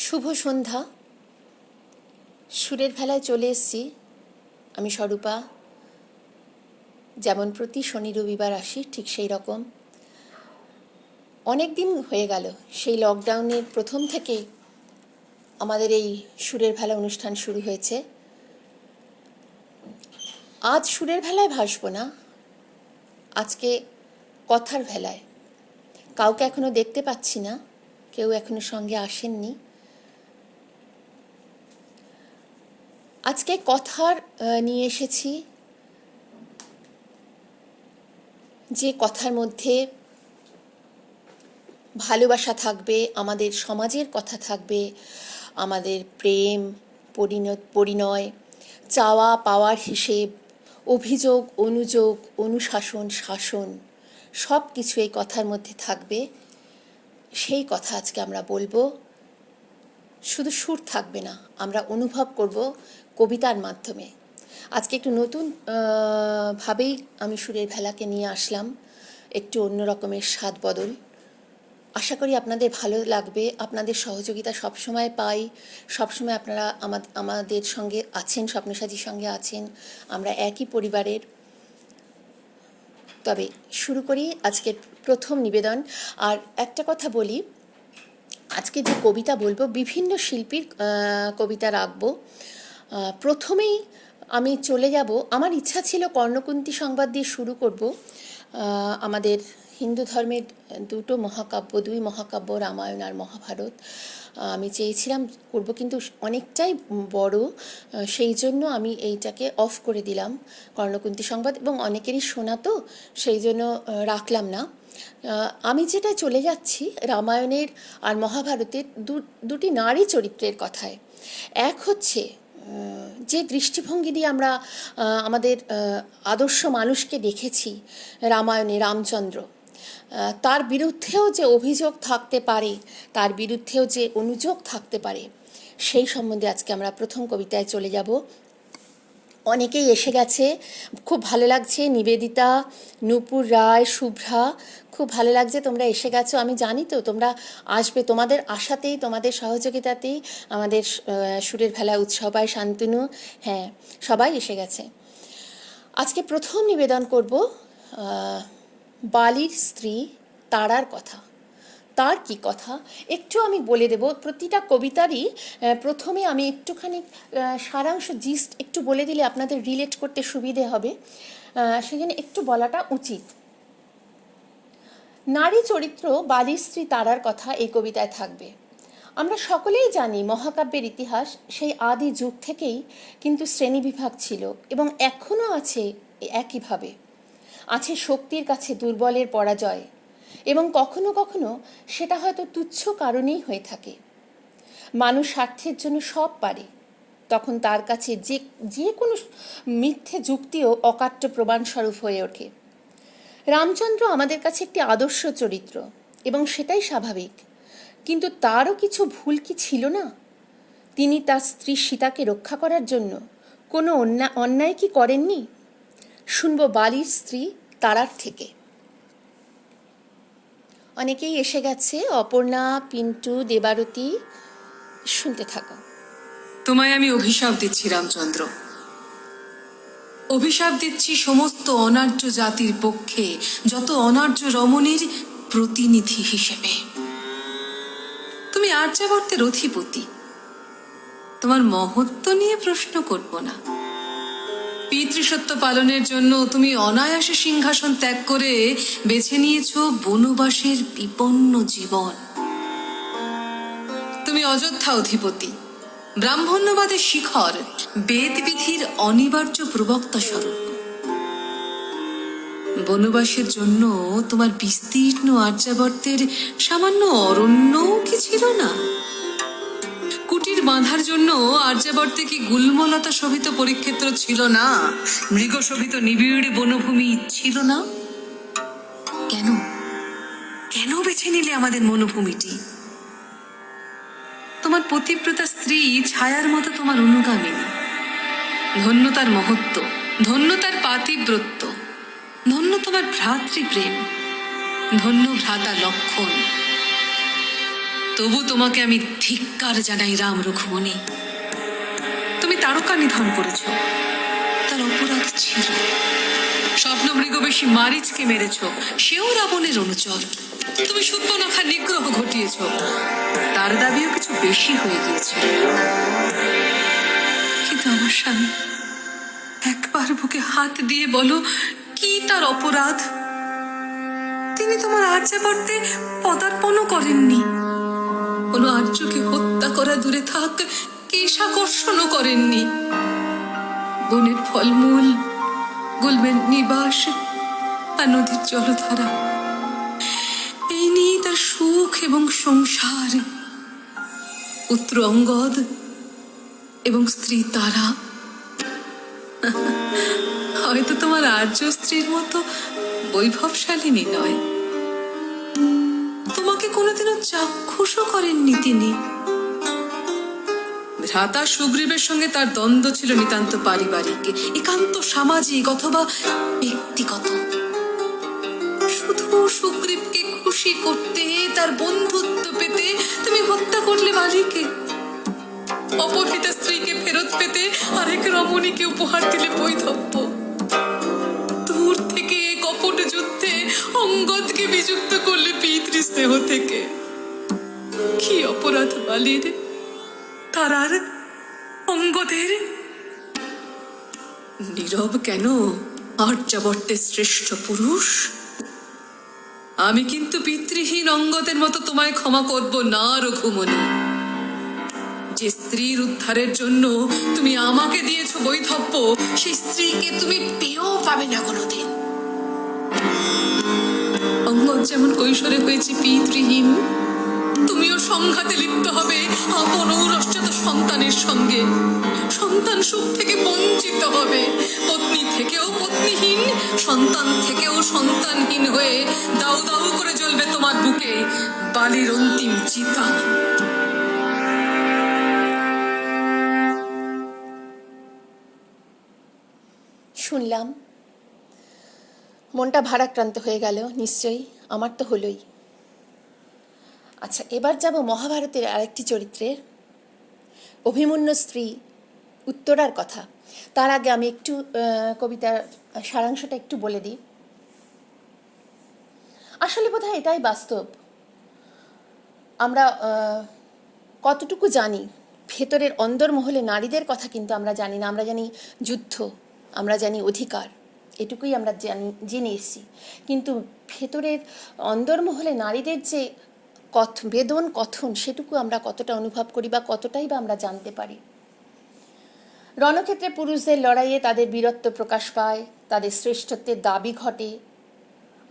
শুভ সন্ধ্যা। সুরের ভেলায় চলে এসেছি আমি স্বরূপা। যেমন প্রতি শনি রবিবার আসি, ঠিক সেই রকম অনেক দিন হয়ে গেল। সেই লকডাউনের প্রথম থেকে আমাদের এই সুরের ভেলা অনুষ্ঠান শুরু হয়েছে। আজ সুরের ভেলায় ভাসবো না, আজকে কথার ভেলায়। কাউকে এখনো দেখতে পাচ্ছি না, কেউ এখনো সঙ্গে আসেননি। আজকে কথার নিয়ে এসেছি, যে কথার মধ্যে ভালোবাসা থাকবে, আমাদের সমাজের কথা থাকবে, আমাদের প্রেম, পরিণয়, চাওয়া পাওয়ার হিসেব, অভিযোগ অনুযোগ, অনুশাসন শাসন, সব কিছু এই কথার মধ্যে থাকবে। সেই কথা আজকে আমরা বলবো। শুধু সুর থাকবে না, আমরা অনুভব করব কবিতার মাধ্যমে। আজকে একটু নতুন ভাবেই আমি সুরের ভেলাকে নিয়ে আসলাম, একটু অন্য রকমের স্বাদ বদল। আশা করি আপনাদের ভালো লাগবে। আপনাদের সহযোগিতা সবসময় পাই, সবসময় আপনারা আমাদের সঙ্গে আছেন, স্বপ্নসাথীর সঙ্গে আছেন, আমরা একই পরিবারের। তবে শুরু করি আজকের প্রথম নিবেদন। আর একটা কথা বলি, আজকে যে কবিতা বলবো বিভিন্ন শিল্পীর কবিতা রাখবো। প্রথমেই আমি চলে যাব, আমার ইচ্ছা ছিল কর্ণকুন্তী সংবাদ দিয়ে শুরু করব। আমাদের হিন্দু ধর্মের দুই মহাকাব্য রামায়ণ আর মহাভারত আমি চেয়েছিলাম করব, কিন্তু অনেকটাই বড়, সেই জন্য আমি এইটাকে অফ করে দিলাম, কর্ণকুন্তী সংবাদ, এবং অনেকেরই শোনা তো সেই জন্য রাখলাম না। আমি যেটা চলে যাচ্ছি রামায়ণের আর মহাভারতের দুটি নারী চরিত্রের কথায়। এক হচ্ছে যে দৃষ্টিভঙ্গি দিয়ে আমরা আমাদের আদর্শ মানুষকে দেখেছি রামায়ণে, রামচন্দ্র, তার বিরুদ্ধেও যে অভিযোগ থাকতে পারে, তার বিরুদ্ধেও যে অনুযোগ থাকতে পারে, সেই সম্বন্ধে আজকে আমরা প্রথম কবিতায় চলে যাব। অনেকেই এসে গেছে, খুব ভালো লাগছে। নিবেদিতা, নূপুর রায়, শুভ্রা, খুব ভালো লাগছে তোমরা এসে গেছো। আমি জানি তো তোমরা আসবে, তোমাদের আশাতেই, তোমাদের সহযোগিতাতেই আমাদের সুরের ভেলা উৎসব হয়। শান্তনু, হ্যাঁ, সবাই এসে গেছে। আজকে প্রথম নিবেদন করব বালির স্ত্রী তারার কথা। তার কি কথা একটু আমি বলে দেব। প্রতিটা কবিতারই প্রথমে আমি একটুখানি সারাংশ, জিস্ট একটু বলে দিলে আপনাদের রিলেট করতে সুবিধে হবে, সেই জন্য একটু বলাটা উচিত। নারী চরিত্র বালির স্ত্রী তারার কথা এই কবিতায় থাকবে। আমরা সকলেই জানি মহাকাব্যের ইতিহাস, সেই আদি যুগ থেকেই কিন্তু শ্রেণীবিভাগ ছিল, এবং এখনও আছে। একইভাবে আছে শক্তির কাছে দুর্বলের পরাজয়, এবং কখনো কখনো সেটা হয়তো তুচ্ছ কারণেই হয়ে থাকে। মানুষ স্বার্থের জন্য সব পারে, তখন তার কাছে যে কোনো মিথ্যে যুক্তিও অকাট্য প্রমাণস্বরূপ হয়ে ওঠে। রামচন্দ্র আমাদের কাছে একটি আদর্শ চরিত্র, এবং সেটাই স্বাভাবিক, কিন্তু তারও কিছু ভুল কি ছিল না? তিনি তার স্ত্রী সীতাকে রক্ষা করার জন্য কোনো অন্যায় কি করেননি? শুনব বালির স্ত্রী তারার থেকে। অনেকেই এসে গেছে, অপর্ণা, পিন্টু, দেবারতী, শুনতে থাকো। তোমায় আমি অভিশাপ দিচ্ছি রামচন্দ্র, অভিশাপ দিচ্ছি সমস্ত অনার্য জাতির পক্ষে, যত অনার্য রমণীর প্রতিনিধি হিসেবে। তুমি আর্যাবর্তের অধিপতি, তোমার মহত্ব নিয়ে প্রশ্ন করব না। পিতৃসত্য পালনের জন্য তুমি অনায়াসে সিংহাসন ত্যাগ করে বেছে নিয়েছ বনবাসের বিপন্ন জীবন। তুমি অযোধ্যা অধিপতি, ব্রাহ্মণ্যবাদের শিখর, বেদবিধির অনিবার্য প্রবক্তা স্বরূপ। বনবাসের জন্য তোমার বিস্তীর্ণ আর্যাবর্তের সামান্য অরণ্যও কি ছিল না? কুটির বাঁধার জন্য আর্যাবর্তে কি গুল্মলতা শোভিত পরিক্ষেত্র ছিল না? মৃগ শোভিত নিবিড় বনভূমি ছিল না? কেন কেন বেছে নিলে আমাদের বনভূমিটি? তোমার পতিব্রতা স্ত্রী ছায়ার মতো তোমার অনুগামিনী। ধন্য তার মহত্ব, ধন্য তার পাতিব্রত্য, ধন্য তোমার ভ্রাতৃপ্রেম, ধন্য ভ্রাতা লক্ষণ। তবু তোমাকে আমি ধিক্কার জানাই রাম রঘুমণি। তুমি তারকা নিধন করেছ, তার অপরাধ ছিল। স্বপ্নমৃগবেশী মারিচকে মেরেছ, সেও রাবণের অনুচর। তুমি শূর্পণখার নিগ্রহ ঘটিয়েছ, তার দাবিও কিছু বেশি হয়ে গিয়েছে। কিন্তু আমার স্বামী, একবার বুকে হাত দিয়ে বলো, কি তার অপরাধ? তিনি তোমার আর্যাবর্তে পদার্পণও করেননি, কোনো আর্যকে হত্যা করা দূরে থাক, কেশাকর্ষণও করেননি। বনের ফলমূল, গুলমের নিবাস আর নদীর জলধারা, এই নিয়ে তার সুখ এবং সংসার। পুত্র অঙ্গদ এবং স্ত্রী তারা হয়তো তোমার আর্য স্ত্রীর মতো বৈভবশালিনী নয়, তোমাকে কোনোদিনও চাক্ষুষও করেননি তিনি। ভ্রাতা সুগ্রীবের সঙ্গে তার দ্বন্দ্ব ছিল নিতান্ত পারিবারিক, একান্ত সামাজিক অথবা ব্যক্তিগত। শুধু সুগ্রীবকে খুশি করতে, তার বন্ধুত্ব পেতে তুমি হত্যা করলে বালিকে। অপহৃত স্ত্রীকে ফেরত পেতে আরেক রমণীকে উপহার দিলে বৈধব্য। দূর থেকে কপট যুদ্ধে অঙ্গদকে বিযুক্ত করলে পিতৃস্নেহ থেকে। কি অপরাধ বালির, তারার, অঙ্গদের? নীরব কেন আর্যাবর্তের শ্রেষ্ঠ পুরুষ? আমি কিন্তু পিতৃহীন অঙ্গদের মতো তোমায় ক্ষমা করব না রঘুমণি। যে স্ত্রীর উদ্ধারের জন্য তুমি আমাকে দিয়েছ বৈধব্য, সেই স্ত্রীকে তুমি পেয়েও পাবে না কোনোদিন। অঙ্গদ যেমন কৈশোরে হয়েছে পিতৃহীন, তুমিও সংঘাতে লিপ্ত হবে আপন ঔরসজাত সন্তানের সঙ্গে। সন্তান সুখ থেকে বঞ্চিত হবে, পত্নী থেকেও পত্নীহীন, সন্তান থেকেও সন্তানহীন হয়ে দাউ দাউ করে জ্বলবে তোমার বুকে বালির অন্তিম চিতা। শুনলাম, মনটা ভারাক্রান্ত হয়ে গেল নিশ্চয়ই, আমার তো হলোই। আচ্ছা, এবার যাব মহাভারতের আরেকটি চরিত্রের, অভিমন্যু স্ত্রী উত্তরার কথা। তার আগে আমি একটু কবিতার সারাংশটা একটু বলে দিই। আসলে বোধহয় এটাই বাস্তব। আমরা কতটুকু জানি ভেতরের অন্দরমহলে নারীদের কথা কিন্তু আমরা জানি না। আমরা জানি যুদ্ধ, আমরা জানি অধিকার, এটুকুই আমরা জেনে এসেছি। কিন্তু ভেতরের অন্দরমহলে নারীদের যে বেদন কথন, সেটুকু আমরা কতটা অনুভব করি বা কতটাই বা আমরা জানতে পারি। রণক্ষেত্রে পুরুষদের লড়াইয়ে তাদের বীরত্ব প্রকাশ পায়, তাদের শ্রেষ্ঠত্বের দাবি ঘটে,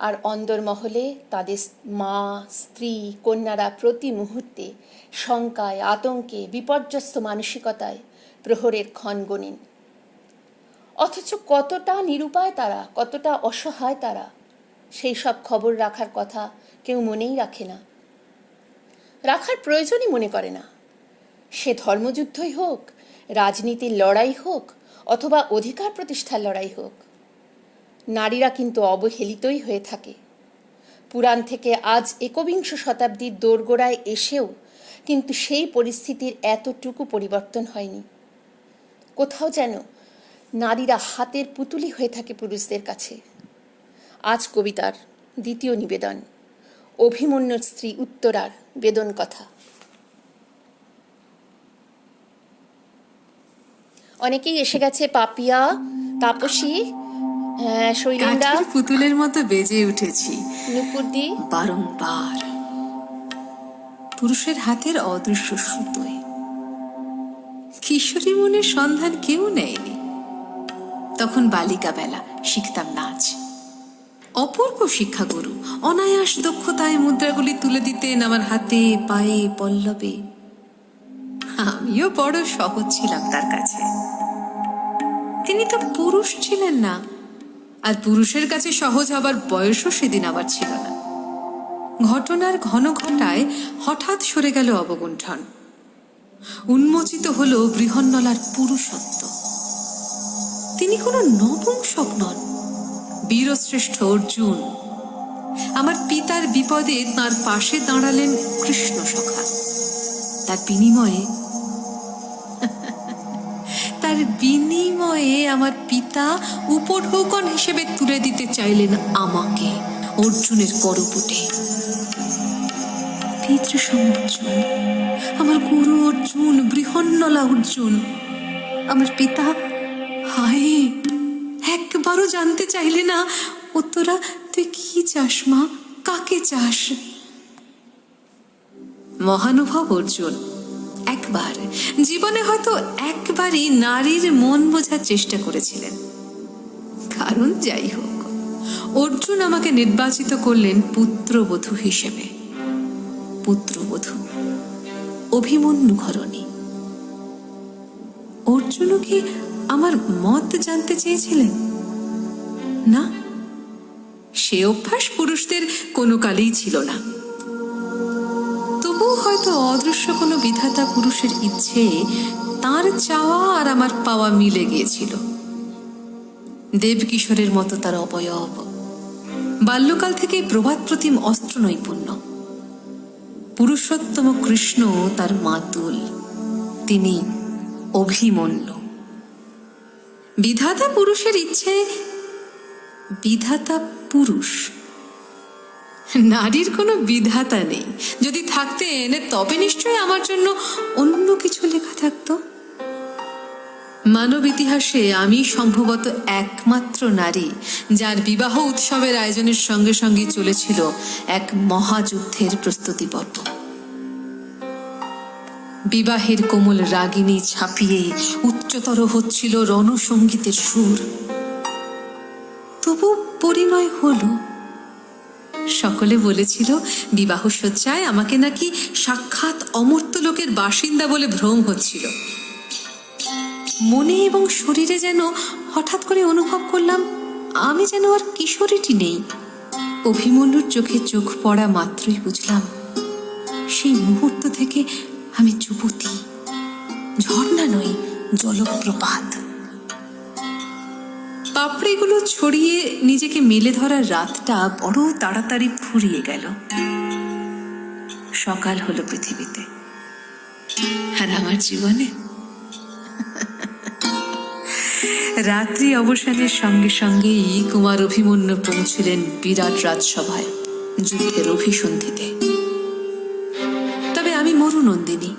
আর অন্দরমহলে তাদের মা, স্ত্রী, কন্যারা প্রতি মুহূর্তে শঙ্কায়, আতঙ্কে, বিপর্যস্ত মানসিকতায় প্রহরের ক্ষণ গণেন। অথচ কতটা নিরুপায় তারা, কতটা অসহায় তারা, সেই সব খবর রাখার কথা কেউ মনেই রাখে না, রাখার প্রয়োজনই মনে করে না। সে ধর্মযুদ্ধই হোক, রাজনীতির লড়াই হোক, অথবা অধিকার প্রতিষ্ঠার লড়াই হোক, নারীরা কিন্তু অবহেলিতই হয়ে থাকে। পুরাণ থেকে আজ একবিংশ শতাব্দীর দোরগোড়ায় এসেও কিন্তু সেই পরিস্থিতির এতটুকু পরিবর্তন হয়নি। কোথাও যেন নারীরা হাতের পুতুলি হয়ে থাকে পুরুষদের কাছে। আজ কবিতার দ্বিতীয় নিবেদন, অভিমন্যুর স্ত্রী উত্তরার বেদন কথা। অনেকেই এসে গেছে, পাপিয়া, তাপসী, শৈলেন্দা, পুতুলের মতো বেজে উঠেছি নুপুরদি, বারংবার পুরুষের হাতের অদৃশ্য সুতোয়। কিশোরী মনের সন্ধান কেউ নেয়নি। তখন বালিকা বেলা, শিখতাম নাচ। অপূর্ব শিক্ষাগুরু অনায়াস দক্ষতায় মুদ্রাগুলি তুলে দিতেন আমার হাতে, পায়ে, পল্লবে। আমিও বড় সহজ ছিলাম তার কাছে। তিনি তো পুরুষ ছিলেন না, আর পুরুষের কাছে সহজ হবার বয়সও সেদিন আবার ছিল না। ঘটনার ঘন ঘটায় হঠাৎ সরে গেল অবগুণ্ঠন, উন্মোচিত হল বৃহন্নলার পুরুষত্ব। তিনি কোনো নপুংসক নন, বীরশ্রেষ্ঠ অর্জুন। আমার পিতার বিপদে তাঁর পাশে দাঁড়ালেন কৃষ্ণ সখা। তার বিনিময়ে তার বিনিময়ে আমার পিতা উপঢৌকন হিসেবে তুলে দিতে চাইলেন আমাকে অর্জুনের করপুটে। পিতৃসম অর্জুন, আমার গুরু অর্জুন, বৃহন্নলা অর্জুন, আমার পিতা হায় একবারও জানতে চাইলে না, উত্তরা তুই কি চাস মা, কাকে চাস? মহানুভব অর্জুন একবার জীবনে হয়তো একবারই নারীর মন বোঝার চেষ্টা করেছিলেন। কারণ যাই হোক, অর্জুন আমাকে নির্বাচিত করলেন পুত্রবধূ হিসেবে। পুত্রবধূ, অভিমন্যু ঘরণী। অর্জুনও কি আমার মত জানতে চেয়েছিলেন? না, সে অভ্যাস পুরুষদের কোনো কালেই ছিল না। তবুও হয়তো অদৃশ্য কোনো বিধাতা পুরুষের ইচ্ছে তার চাওয়া আর আমার পাওয়া মিলে গিয়েছিল। দেবকিশোরের মতো তার অবয়ব, বাল্যকাল থেকেই প্রভাত প্রতিম অস্ত্র নৈপুণ্য। পুরুষোত্তম কৃষ্ণ তার মাতুল, তিনি অভিমন্যু। বিধাতা পুরুষের ইচ্ছে, বিধাতা পুরুষ। নারীর কোনো বিধাতা নেই। যদি থাকতেন তবে নিশ্চয়ই আমার জন্য অন্য কিছু লেখা থাকতো। মানব ইতিহাসে আমি সম্ভবত একমাত্র নারী যার বিবাহ উৎসবের আয়োজনের সঙ্গে সঙ্গে চলেছিল এক মহাযুদ্ধের প্রস্তুতি পর্ব। বিবাহের কোমল রাগিনী ছাপিয়ে উচ্চতর হচ্ছিল রণসঙ্গীতের সুর। তবু পরিণয় হলো। সকলে বলেছিল বিবাহ সজ্জায় আমাকে নাকি সাক্ষাৎ অমর্ত্যলোকের বাসিন্দা বলে ভ্রম হচ্ছিল। মনে এবং শরীরে যেন হঠাৎ করে অনুভব করলাম আমি যেন আর কিশোরীটি নেই। অভিমন্যুর চোখে চোখ পড়া মাত্রই বুঝলাম সেই মুহূর্ত থেকে আমি যুবতী, ঝর্ণা নই, জলপ্রপাত। পাপড়িগুলো ছড়িয়ে নিজেকে মেলে ধরার রাতটা বড় তাড়াতাড়ি ফুরিয়ে গেল। সকাল হলো পৃথিবীতে, আর আমার জীবনে রাত্রি অবসানের সঙ্গে সঙ্গেই কুমার অভিমন্যু পৌঁছলেন বিরাট রাজসভায়, যুদ্ধের অভিসন্ধিতে। তবে আমি মরুনন্দিনী,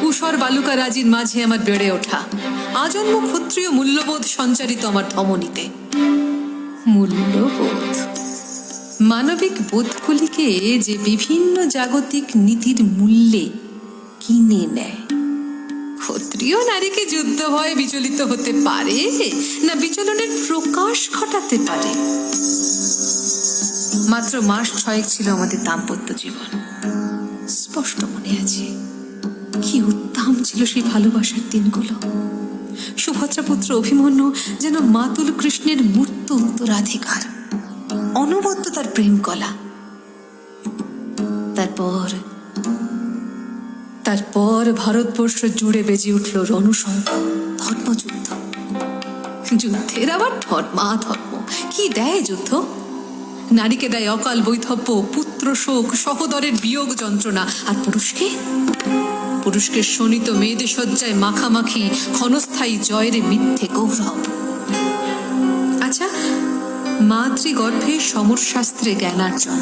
ঊষর বালুকা রাজির মাঝে আমার বেড়ে ওঠা, আজন্ম ক্ষত্রিয় মূল্যবোধ সঞ্চারিত আমার ধমনীতে। মূল্যবোধ, মানবিক বোধগুলিকে যে বিভিন্ন জাগতিক নীতির মূল্যে কিনে নেয়। ক্ষত্রিয় নারীকে যুদ্ধ ভয়ে বিচলিত হতে পারে না বিচলনের প্রকাশ ঘটাতে পারে। মাত্র মাস 6 ছিল আমাদের দাম্পত্য জীবন। স্পষ্ট মনে আছে কি উত্তম ছিল সেই ভালোবাসার দিনগুলো। সুভদ্রাপুত্র অভিমন্যু যেন মাতুল কৃষ্ণের মূর্ত উত্তরাধিকার, অনবদ্য তার প্রেম কলা। তারপর ভারতবর্ষ জুড়ে বেজে উঠল রণসঙ্খ, ধর্মযুদ্ধ। যুদ্ধের আবার ধর্মাধর্ম কি দেয় যুদ্ধ? নারীকে দেয় অকাল বৈধব্য, পুত্র শোক, সহোদরের বিয়োগ যন্ত্রণা। আর পুরুষকে শোণিত মেয়েদের শয্যায় মাখামাখি, ক্ষণস্থায়ী জয়ের মিথ্যে গৌরব। আচ্ছা, মাতৃগর্ভে সমরশাস্ত্রে জ্ঞানার্জন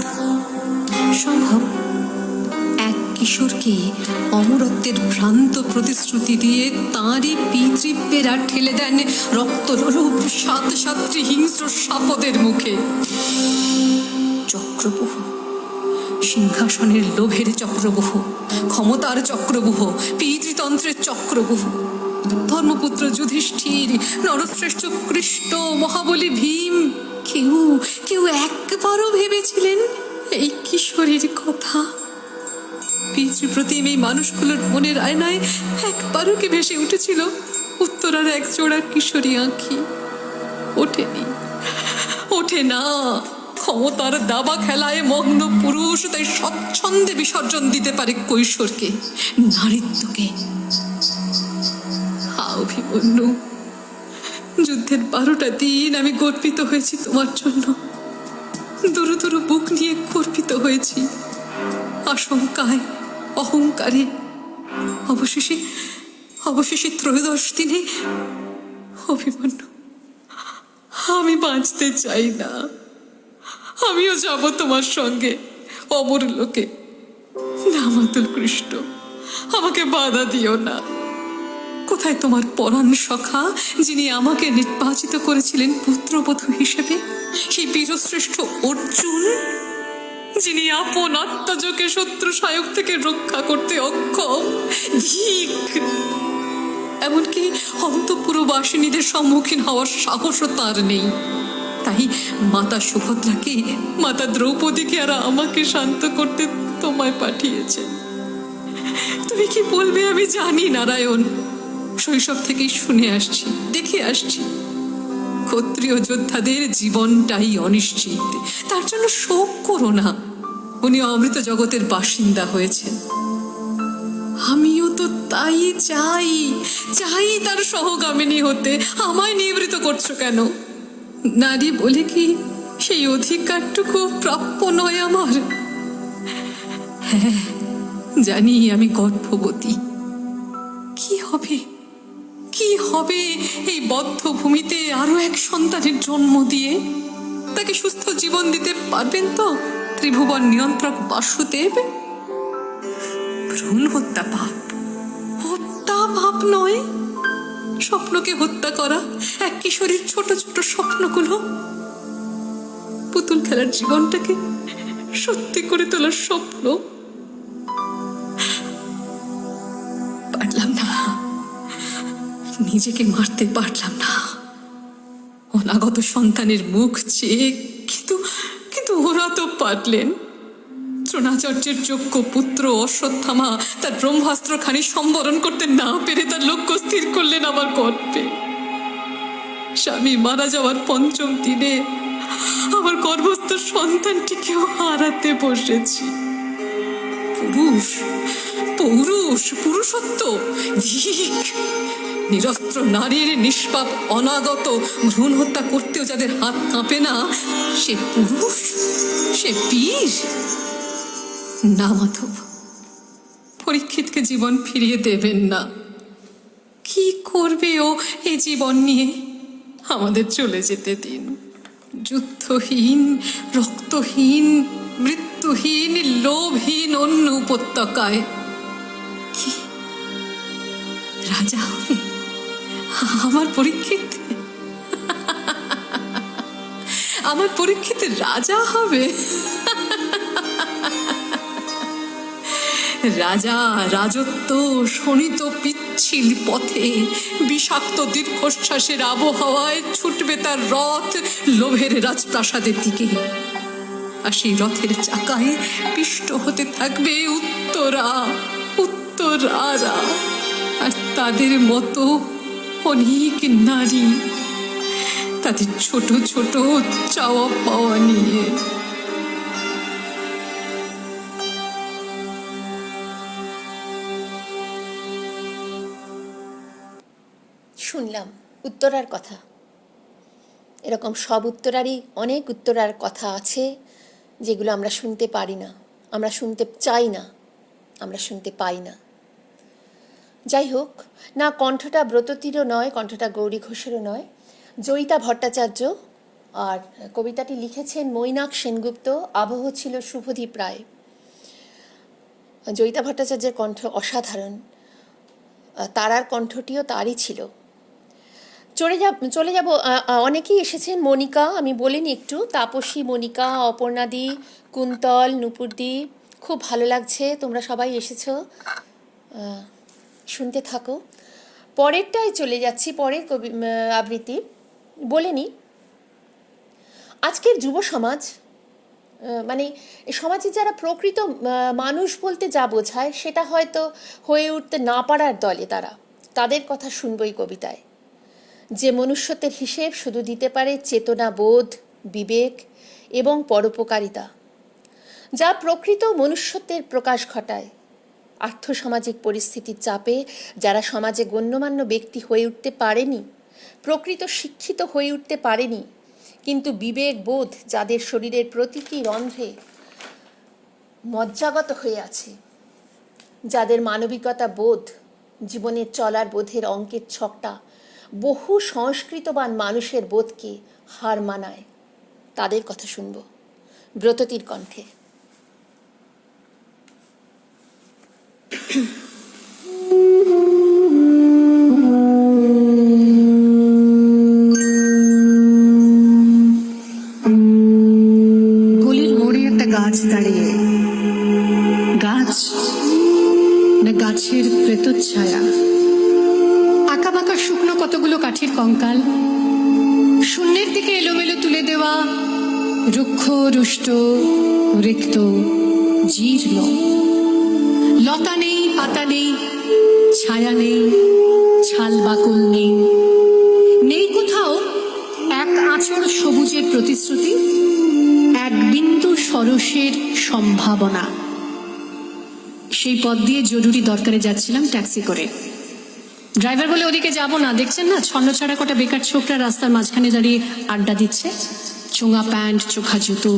সম্ভব? এক কিশোরকে অমরত্বের ভ্রান্ত প্রতিশ্রুতি দিয়ে তাঁরই পিতৃব্যেরা ঠেলে দেন রক্তলোলুপ সাতসাত্রী হিংস্র সাপদের মুখে। চক্রবুহ, সিংহাসনের লোভের চক্রবুহ, ক্ষমতার চক্রবুহ, পিতৃতন্ত্রের চক্রবুহ। ধর্মপুত্র যুধিষ্ঠির, নরশ্রেষ্ঠ কৃষ্ণ, মহাবলী ভীম, কেউ একবারও ভেবেছিলেন এই কিশোরীর কথা? পিতৃপ্রতিম এই মানুষগুলোর মনের আয়নায় একবারও কি ভেসে উঠেছিল উত্তরার এক জোড়া কিশোরী আঁখি? ওঠে না। ক্ষমতার দাবা খেলায় মগ্ন পুরুষ তাই স্বচ্ছন্দে বিসর্জন দিতে পারে কৈশোরকে, নারীত্বকে। অভিমন্যু, যুদ্ধের 12টা দিন আমি গর্বিত হয়েছি তোমার জন্য। দুরু দুরু বুক নিয়ে গর্বিত হয়েছি, আশঙ্কায়, অহংকারে, অবশেষে অবশেষে ত্রয়োদশ দিনে অভিমন্যু, আমি বাঁচতে চাই না, আমিও যাব তোমার সঙ্গে অমর লোকে। না মাতুল কৃষ্ণ, আমাকে বাধা দিও না। কোথায় তোমার পরাণ সখা, যিনি আমাকে নির্বাচিত করেছিলেন পুত্রবধূ হিসেবে? সেই বীরশ্রেষ্ঠ অর্জুন, যিনি আপন আত্মজকে শত্রু সায়ক থেকে রক্ষা করতে অক্ষম। ধিক! এমনকি অন্তঃপুরবাসিনীদের সম্মুখীন হওয়ার সাহসও তার নেই। তাই মাতা সুভদ্রাকে, মাতা দ্রৌপদীকে আর আমাকে শান্ত করতে তোমায় পাঠিয়েছে। তুমি কি বলবে আমি জানি নারায়ণ, শৈশব থেকেই শুনে আসছি, দেখে আসছি, ক্ষত্রিয় যোদ্ধাদের জীবনটাই অনিশ্চিত। তার জন্য শোক করো না, উনি অমৃত জগতের বাসিন্দা হয়েছেন। আমিও তো তাই চাই, চাই তার সহগামিনী হতে। আমায় নিবৃত করছো কেন? নারী বলে কি সেই অধিকারটুকু প্রাপ্য নয় আমার? হ্যাঁ, জানি আমি গর্ভবতী। কি হবে, কি হবে এই বদ্ধ ভূমিতে আরো এক সন্তানের জন্ম দিয়ে? তাকে সুস্থ জীবন দিতে পারবেন তো ত্রিভুবন নিয়ন্ত্রক বাসুদেব? ভ্রূণ হত্যা পাপ, হত্যা পাপ নয়। স্বপ্নকে হত্যা করা, এক কিশোরীর ছোট ছোট স্বপ্নগুলো, পুতুল খেলার জীবনটাকে সত্যি করে তোলার স্বপ্ন। পারলাম না, নিজেকে মারতে পারলাম না অনাগত সন্তানের মুখ চেয়ে। কিন্তু কিন্তু ওরা তো পারলেন। দ্রোণাচার্যের যোগ্য পুত্র অশ্বত্থামা তার ব্রহ্মাস্ত্রখানি সম্বরণ করতে না পেরে তার লক্ষ্য স্থির করলেন আমার গর্ভে। স্বামী মারা যাওয়ার পঞ্চম দিনে আমার গর্ভস্থ সন্তানটিকেও হারাতে বসেছি। পুরুষ, পৌরুষ, পুরুষত্ব, ধিক! নিরস্ত্র নারীর নিষ্পাপ অনাগত ভ্রূণ হত্যা করতেও যাদের হাত কাঁপে না, সে পুরুষ, সে বীর? না মাধব, পরীক্ষিতকে জীবন ফিরিয়ে দেবেন না। কি করবে ও এই জীবন নিয়ে? আমাদের চলে যেতে দিন। যুদ্ধহীন, রক্তহীন, মৃত্যুহীন, লোভহীন অন্য উপত্যকায়। কি রাজা হবে আমার পরীক্ষিত? আমার পরীক্ষিত রাজা হবে? রাজা, রাজত্ব, শোণিত পিচ্ছিল পথে, বিষাক্ত দীর্ঘশ্বাসের আবহাওয়ায় ছুটবে তার রথ লোভের রাজপ্রাসাদের দিকে। আর সেই রথের চাকায় পিষ্ট হতে থাকবে উত্তরা, উত্তরারা, আর তাদের মতো অনেক নারী, তাদের ছোট ছোট চাওয়া পাওয়া নিয়ে। শুনলাম উত্তরার কথা। এরকম সব উত্তরারই অনেক উত্তরার কথা আছে, যেগুলো আমরা শুনতে পারি না, আমরা শুনতে চাই না, আমরা শুনতে পাই না। যাই হোক না, কণ্ঠটা ব্রততীরও নয়, কণ্ঠটা গৌরী ঘোষেরও নয়, জয়িতা ভট্টাচার্য। আর কবিতাটি লিখেছেন মৈনাক সেনগুপ্ত, আবহ ছিল শুভদীপ রায়। জয়িতা ভট্টাচার্যের কণ্ঠ অসাধারণ, তারার কণ্ঠটিও তারই ছিল। চলে যাব অনেকেই এসেছেন। মনিকা, আমি বলিনি একটু, তাপসী, মনিকা, অপর্ণাদি, কুন্তল, নুপুরদি, খুব ভালো লাগছে তোমরা সবাই এসেছো, শুনতে থাকো। পরেরটায় চলে যাচ্ছি, পরের কবি আবৃত্তি। বলিনি আজকের যুব সমাজ, মানে সমাজে যারা প্রকৃত মানুষ বলতে যা বোঝায় সেটা হয়তো হয়ে উঠতে না পারার দলে, তাদের কথা শুনবই কবিতায়। যে মনুষ্যত্বের হিসেব শুধু দিতে পারে চেতনাবোধ, বিবেক এবং পরোপকারিতা, যা প্রকৃত মনুষ্যত্বের প্রকাশ ঘটায়। আর্থসামাজিক পরিস্থিতির চাপে যারা সমাজে গণ্যমান্য ব্যক্তি হয়ে উঠতে পারেনি, প্রকৃত শিক্ষিত হয়ে উঠতে পারেনি, কিন্তু বিবেক বোধ যাদের শরীরের প্রতিটি রন্ধ্রে মজ্জাগত হয়ে আছে, যাদের মানবিকতা বোধ, জীবনের চলার বোধের অঙ্কের ছকটা বহু সংস্কৃতবান মানুষের বোধকে হার মানায়, তাদের কথা শুনব ব্রততীর কণ্ঠে। গলির মোড়ে একটা গাছ দাঁড়িয়ে, গাছ না গাছের প্রেতচ্ছায়া, আঁকা বাঁকা শুকনো কতগুলো কাঠের কঙ্কাল, শূন্যের দিকে এলোমেলো তুলে দেওয়া রুক্ষ রুষ্ট রিক্ত জীর্ণ, লতা নেই, পাতা নেই, ছায়া নেই, ছাল বাকল নেই, নেই কোথাও এক আঁচড় সবুজের প্রতিশ্রুতি, এক বিন্দু সরসের সম্ভাবনা। সেই পথ দিয়ে জরুরি দরকারে যাচ্ছিলাম ট্যাক্সি করে। ড্রাইভার বলে ওদিকে যাব না, দেখছেন না ছন্ন ছাড়া কটা বেকার ছোকরা রাস্তার মাঝখানে দাঁড়িয়ে আড্ডা দিচ্ছে, চোঙা প্যান্ট, চোখা জুতো,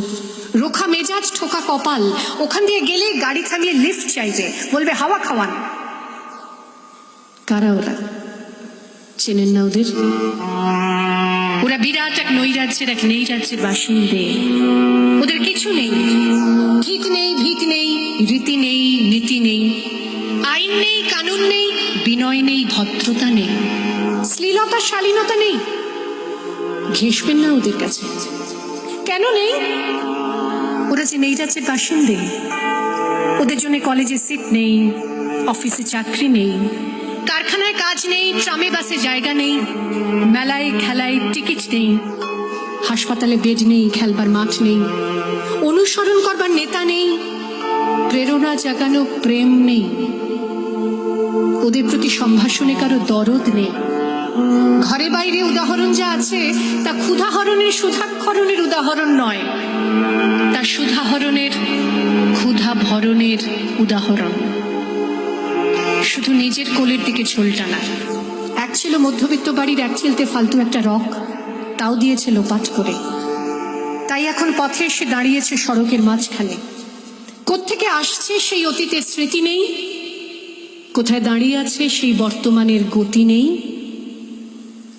রোখা মেজাজ, ঠোকা কপাল, ওখান দিয়ে গেলে গাড়ি থামিয়ে লিফট চাইবে, বলবে হাওয়া খাওয়ান। কারা ওরা? চেনেন না ওদের? ওরা বিরাট এক নৈরাজ্যের, এক নেই রাজ্যের বাসিন্দে। ওদের কিছু নেই, ভিত নেই, ভিত নেই, রীতি নেই, নীতি নেই, আইন নেই, কানুন নেই, বিনয় নেই, ভদ্রতা নেই, শ্লীলতা, শালীনতা নেই। ঘেঁষবেন না ওদের কাছে। কেন নেই? ওরা যে নেই রাজ্যের বাসিন্দে, ওদের জন্য কলেজে সিট নেই, অফিসে চাকরি নেই, কারখানায় কাজ নেই, ট্রামে বাসে জায়গা নেই, মেলায় খেলায় টিকিট নেই, হাসপাতালে বেড নেই, খেলবার মাঠ নেই, অনুসরণ করবার নেতা নেই, প্রেরণা জাগানো প্রেম নেই, ওদের প্রতি সম্ভাষণে কারো দরদ নেই। ঘরে বাইরে উদাহরণ যা আছে তা ক্ষুধাহরণের সুধাক্ষরণের উদাহরণ নয়, তা সুধাহরণের ক্ষুধা ভরণের উদাহরণ। শুধু নিজের কোলের দিকে ঝোল টানা। এক ছিল মধ্যবিত্ত বাড়ির এক ছিলতে ফালতু একটা রক, তাও দিয়েছে লোপাট করে। তাই এখন পথে এসে দাঁড়িয়েছে সড়কের মাঝখানে। কোত্থেকে আসছে সেই অতীতের স্মৃতি নেই, কোথায় দাঁড়িয়ে আছে সেই বর্তমানের গতি নেই,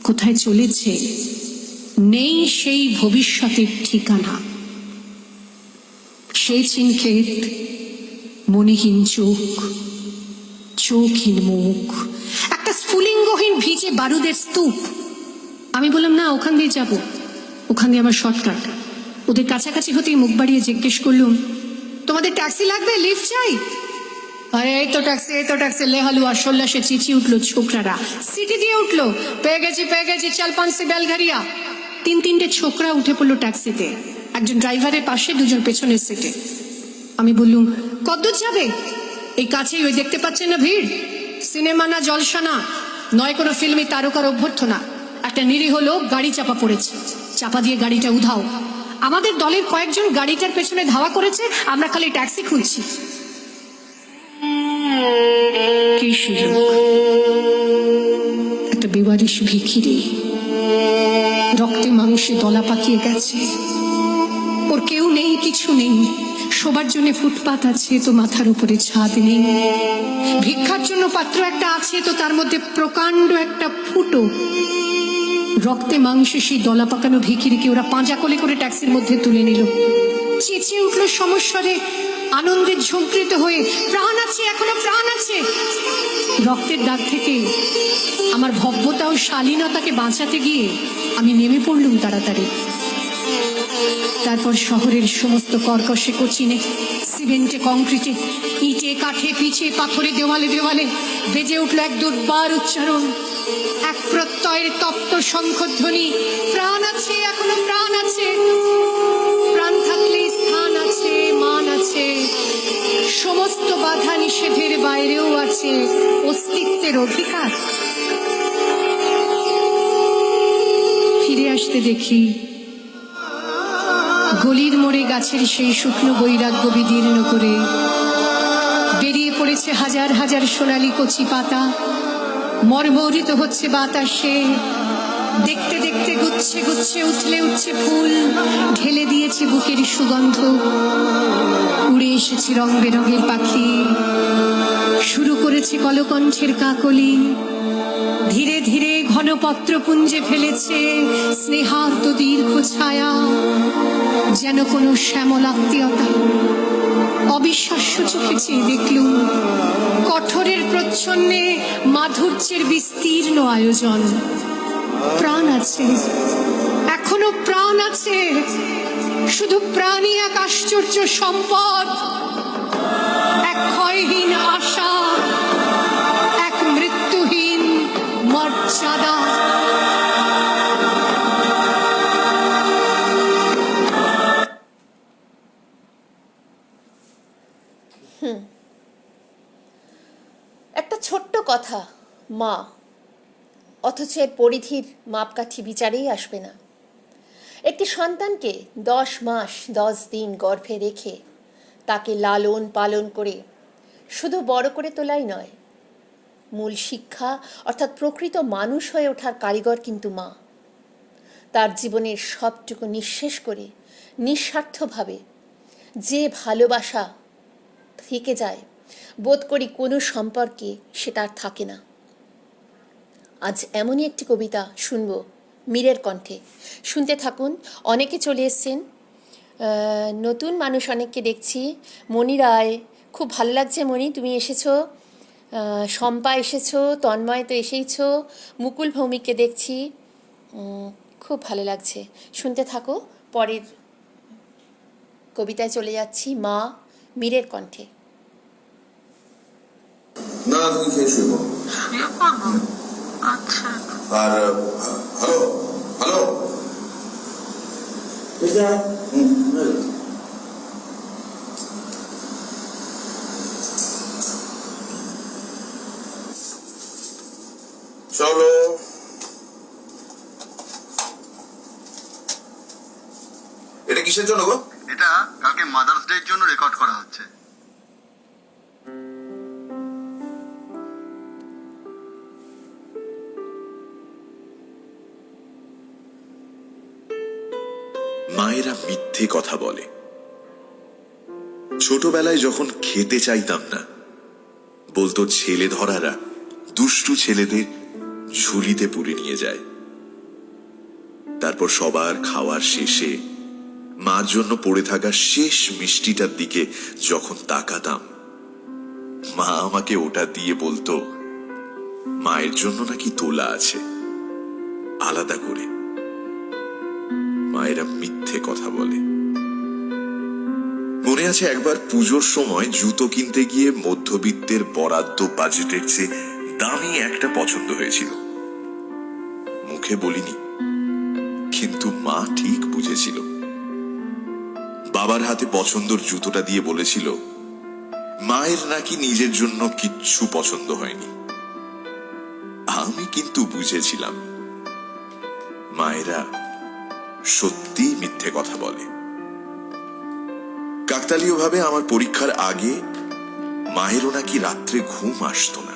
কোথায় চলেছে নেই সেই ভবিষ্যতের ঠিকানা। সেই চিনক্ষেত, মনিহীন চোখ, চোখহীন মুখ, একটা স্ফুলিঙ্গহীন ভিজে বারুদের স্তূপ। আমি বললাম না, ওখান দিয়ে যাব, ওখান দিয়ে আমার শর্টকাট। ওদের কাছাকাছি হতেই মুখ বাড়িয়ে জিজ্ঞেস করলুম, তোমাদের ট্যাক্সি লাগবে, লিফট চাই? আরে এই তো ট্যাক্সি, এই তো ট্যাক্সি। লেহালুয়া সোল্লাসে চিঁচিয়ে উঠলো ছোকরারা, সিটি দিয়ে উঠলো, পেয়ে গেছি, চল পানসি বেলঘরিয়া। তিনটে ছোকরা উঠে পড়লো ট্যাক্সিতে, একজন ড্রাইভারের পাশে, দুজন পেছনের সিটে। আমি বললুম, কতদূর যাবে? এই কাছেই, ওই দেখতে পাচ্ছেন না ভিড়, সিনেমা না জলসা না, নয় কোনো ফিল্মি তারকার অভ্যর্থনা। একটা নিরীহ লোক গাড়ি চাপা পড়েছে, চাপা দিয়ে গাড়িটা উধাও। আমাদের দলের কয়েকজন গাড়িটার পেছনে ধাওয়া করেছে, আমরা খালি ট্যাক্সি খুঁজছি। কি সুযোগ! একটা বেওয়ারিশ ভিখিরি, রক্তে মাংসে দলা পাকিয়ে গেছে, ওর কেউ নেই, কিছু নেই, শোবার জন্য ফুটপাত আছে তো মাথার উপরে ছাদ নেই, ভিক্ষার জন্য পাত্র একটা আছে তো তার মধ্যে প্রকাণ্ড একটা ফুটো। রক্তে মাংসে সেই দলা পাকানো ভিখিরিকে ওরা পাঁজা কোলে করে ট্যাক্সির মধ্যে তুলে নিল। চেঁচিয়ে উঠল সমস্বরে, আনন্দে ঝঙ্কৃত হয়ে, প্রাণ আছে, এখনো প্রাণ আছে। রক্তের দাগ থেকে আমার ভব্যতা ও শালীনতাকে বাঁচাতে গিয়ে আমি নেমে পড়লুম তাড়াতাড়ি। তারপর শহরের সমস্ত কর্কশে কচিনে, সিমেন্টে, কংক্রিটে, ইটে, কাঠে, পিছে, পাথরে, দেওয়ালে দেওয়ালে বেজে উঠল এক দুর্বার উচ্চারণ, এক প্রত্যয়ের তপ্ত শঙ্খধ্বনি, প্রাণ আছে, এখনো প্রাণ আছে। প্রাণ থাকলে স্থান আছে, মান আছে, সমস্ত বাধা নিষেধের বাইরেও আছে অস্তিত্বের অধিকার। ফিরে আসতে দেখি গলির মোড়ে গাছের সেই শুকনো বৈরাগ্য বিদীর্ণ করে বেরিয়ে পড়েছে হাজার হাজার সোনালি কচি পাতা, মর্মরিত হচ্ছে বাতাসে, দেখতে দেখতে গুচ্ছে গুচ্ছে উথলে উঠছে ফুল, ঢেলে দিয়েছে বুকের সুগন্ধ। উড়ে এসেছে রং বেরঙের পাখি, শুরু করেছে কলকণ্ঠের কাকলি। ধীরে ধীরে ঘনপত্র পুঞ্জে ফেলেছে স্নেহার্ত দীর্ঘ ছায়া, যেন কোনো শ্যামলাত্মীয়তা। অবিশ্বাস্য চোখে চেয়ে দেখলুম কঠোরের প্রচ্ছন্নে মাধুর্যের বিস্তীর্ণ আয়োজন। প্রাণ আছে, এখনো প্রাণ আছে, শুধু প্রাণী এক আশ্চর্য সম্পদ, এক ক্ষয়হীন আশা, এক মৃত্যুহীন মর্যাদা। একটা ছোট্ট কথা, মা, অথচ এর পরিধির মাপকাঠি বিচারেই আসবে না। একটি সন্তানকে 10 মাস 10 দিন গর্ভে রেখে তাকে লালন পালন করে শুধু বড় করে তোলাই নয়, মূল শিক্ষা অর্থাৎ প্রকৃত মানুষ হয়ে ওঠার কারিগর কিন্তু মা। তার জীবনের সবটুকু নিঃশেষ করে নিঃস্বার্থভাবে যে ভালোবাসা থেকে যায়, বোধ করি কোনো সম্পর্কে সেটা আর থাকে না। আজ এমনই একটি কবিতা শুনব মীরের কণ্ঠে। শুনতে থাকুন। অনেকে চলে এসছেন, নতুন মানুষ অনেককে দেখছি। মণি রায়, খুব ভালো লাগছে মণি, তুমি এসেছো। শম্পা এসেছো, তন্ময় তো এসেইছো, মুকুল ভৌমিককে দেখছি, খুব ভালো লাগছে। শুনতে থাকো, পরের কবিতায় চলে যাচ্ছি, মা, মীরের কণ্ঠে। না, তুমি খেয়ে শুয়ে পড়ো। শুয়ে পড়বো? আচ্ছা। আর হ্যালো হ্যালো, চলো। এটা কিসের জন্য গো? এটা কালকে মাদার্স ডে এর জন্য রেকর্ড করা হচ্ছে। মায়েরা মিথ্যে কথা বলে। ছোটবেলায় যখন খেতে চাইতাম না, বলতো ছেলে ধরারা দুষ্টু ছেলেদের ঝুলিতে পুরে নিয়ে যায়। তারপর সবার খাওয়ার শেষে মার জন্য পড়ে থাকা শেষ মিষ্টিটার দিকে যখন তাকাতাম, মা আমাকে ওটা দিয়ে বলতো মায়ের জন্য নাকি তোলা আছে আলাদা করে। মায়েরা মিথ্যে কথা বলে। মনে আছে একবার পুজোর সময় জুতো কিনতে গিয়ে মধ্যবিত্তের বরাদ্দ বাজেটের চেয়ে দামি একটা পছন্দ হয়েছিল। মুখে বলিনি, কিন্তু মা ঠিক বুঝেছিল। বাবার হাতে পছন্দর জুতোটা দিয়ে বলেছিল মায়ের নাকি নিজের জন্য কিচ্ছু পছন্দ হয়নি। আমি কিন্তু বুঝেছিলাম মায়েরা সত্যি মিথ্যে কথা বলে। কাকতালীয়ভাবে আমার পরীক্ষার আগে মায়েরও নাকি রাত্রে ঘুম আসতো না,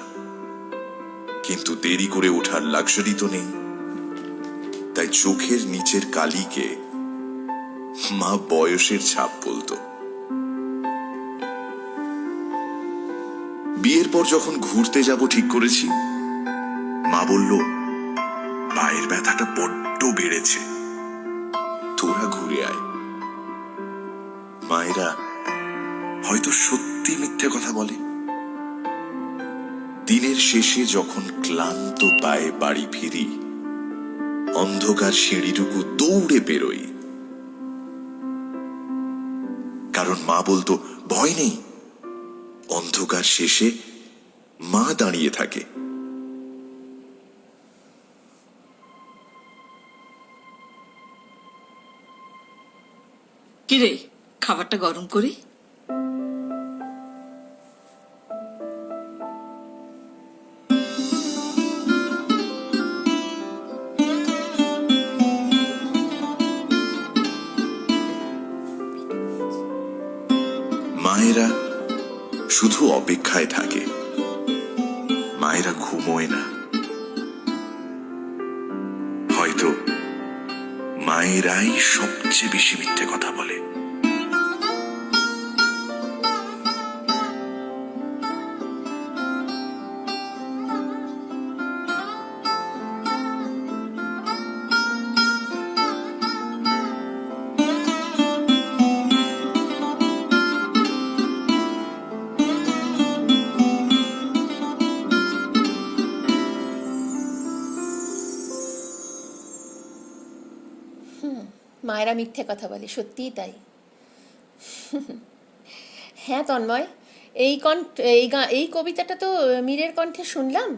কিন্তু দেরি করে ওঠার লাক্সারি তো নেই। তাই চোখের নিচের কালিকে মা বয়সের ছাপ বলতো। বিয়ের পর যখন ঘুরতে যাব ঠিক করেছি, মা বলল পায়ের ব্যথাটা বড্ড বেড়েছে, তোরা ঘুরে আয়। মায়েরা হয়তো সত্যি মিথ্যে কথা বলে। দিনের শেষে যখন ক্লান্ত পায়ে বাড়ি ফিরি, অন্ধকার সিঁড়িটুকু দৌড়ে বেরোই, কারণ মা বলতো ভয় নেই। অন্ধকার শেষে মা দাঁড়িয়ে থাকে। কিরে, খাবারটা গরম করি? মায়েরা শুধু অপেক্ষায় থাকে, মায়েরা ঘুমোয় না। হয়তো মায়েরাই সবচেয়ে বেশি মিথ্যে কথা বলে। মায়েরা মিথ্যে কথা বলে, সত্যিই তাই। হ্যাঁ তন্ময়, এই কবিতাটা তো মীরের কণ্ঠে শুনলাম,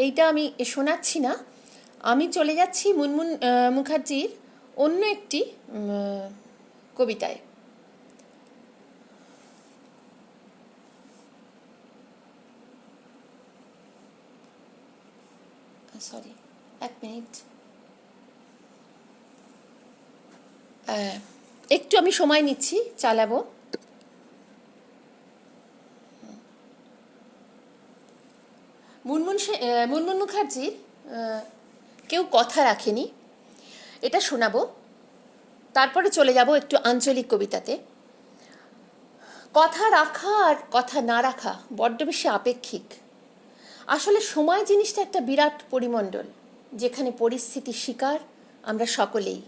এইটা আমি শোনাচ্ছি না। আমি চলে যাচ্ছি মুনমুন মুখার্জির অন্য একটি কবিতায়। সরি, এক মিনিট, একটু আমি সময় নিচ্ছি, চালাবো। মুনমুন মুখার্জির কেউ কথা রাখেনি, এটা শোনাবো। তারপরে চলে যাব একটু আঞ্চলিক কবিতাতে। কথা রাখা আর কথা না রাখা বড্ড বেশি আপেক্ষিক। আসলে সময় জিনিসটা একটা বিরাট পরিমণ্ডল, যেখানে পরিস্থিতির শিকার আমরা সকলেই।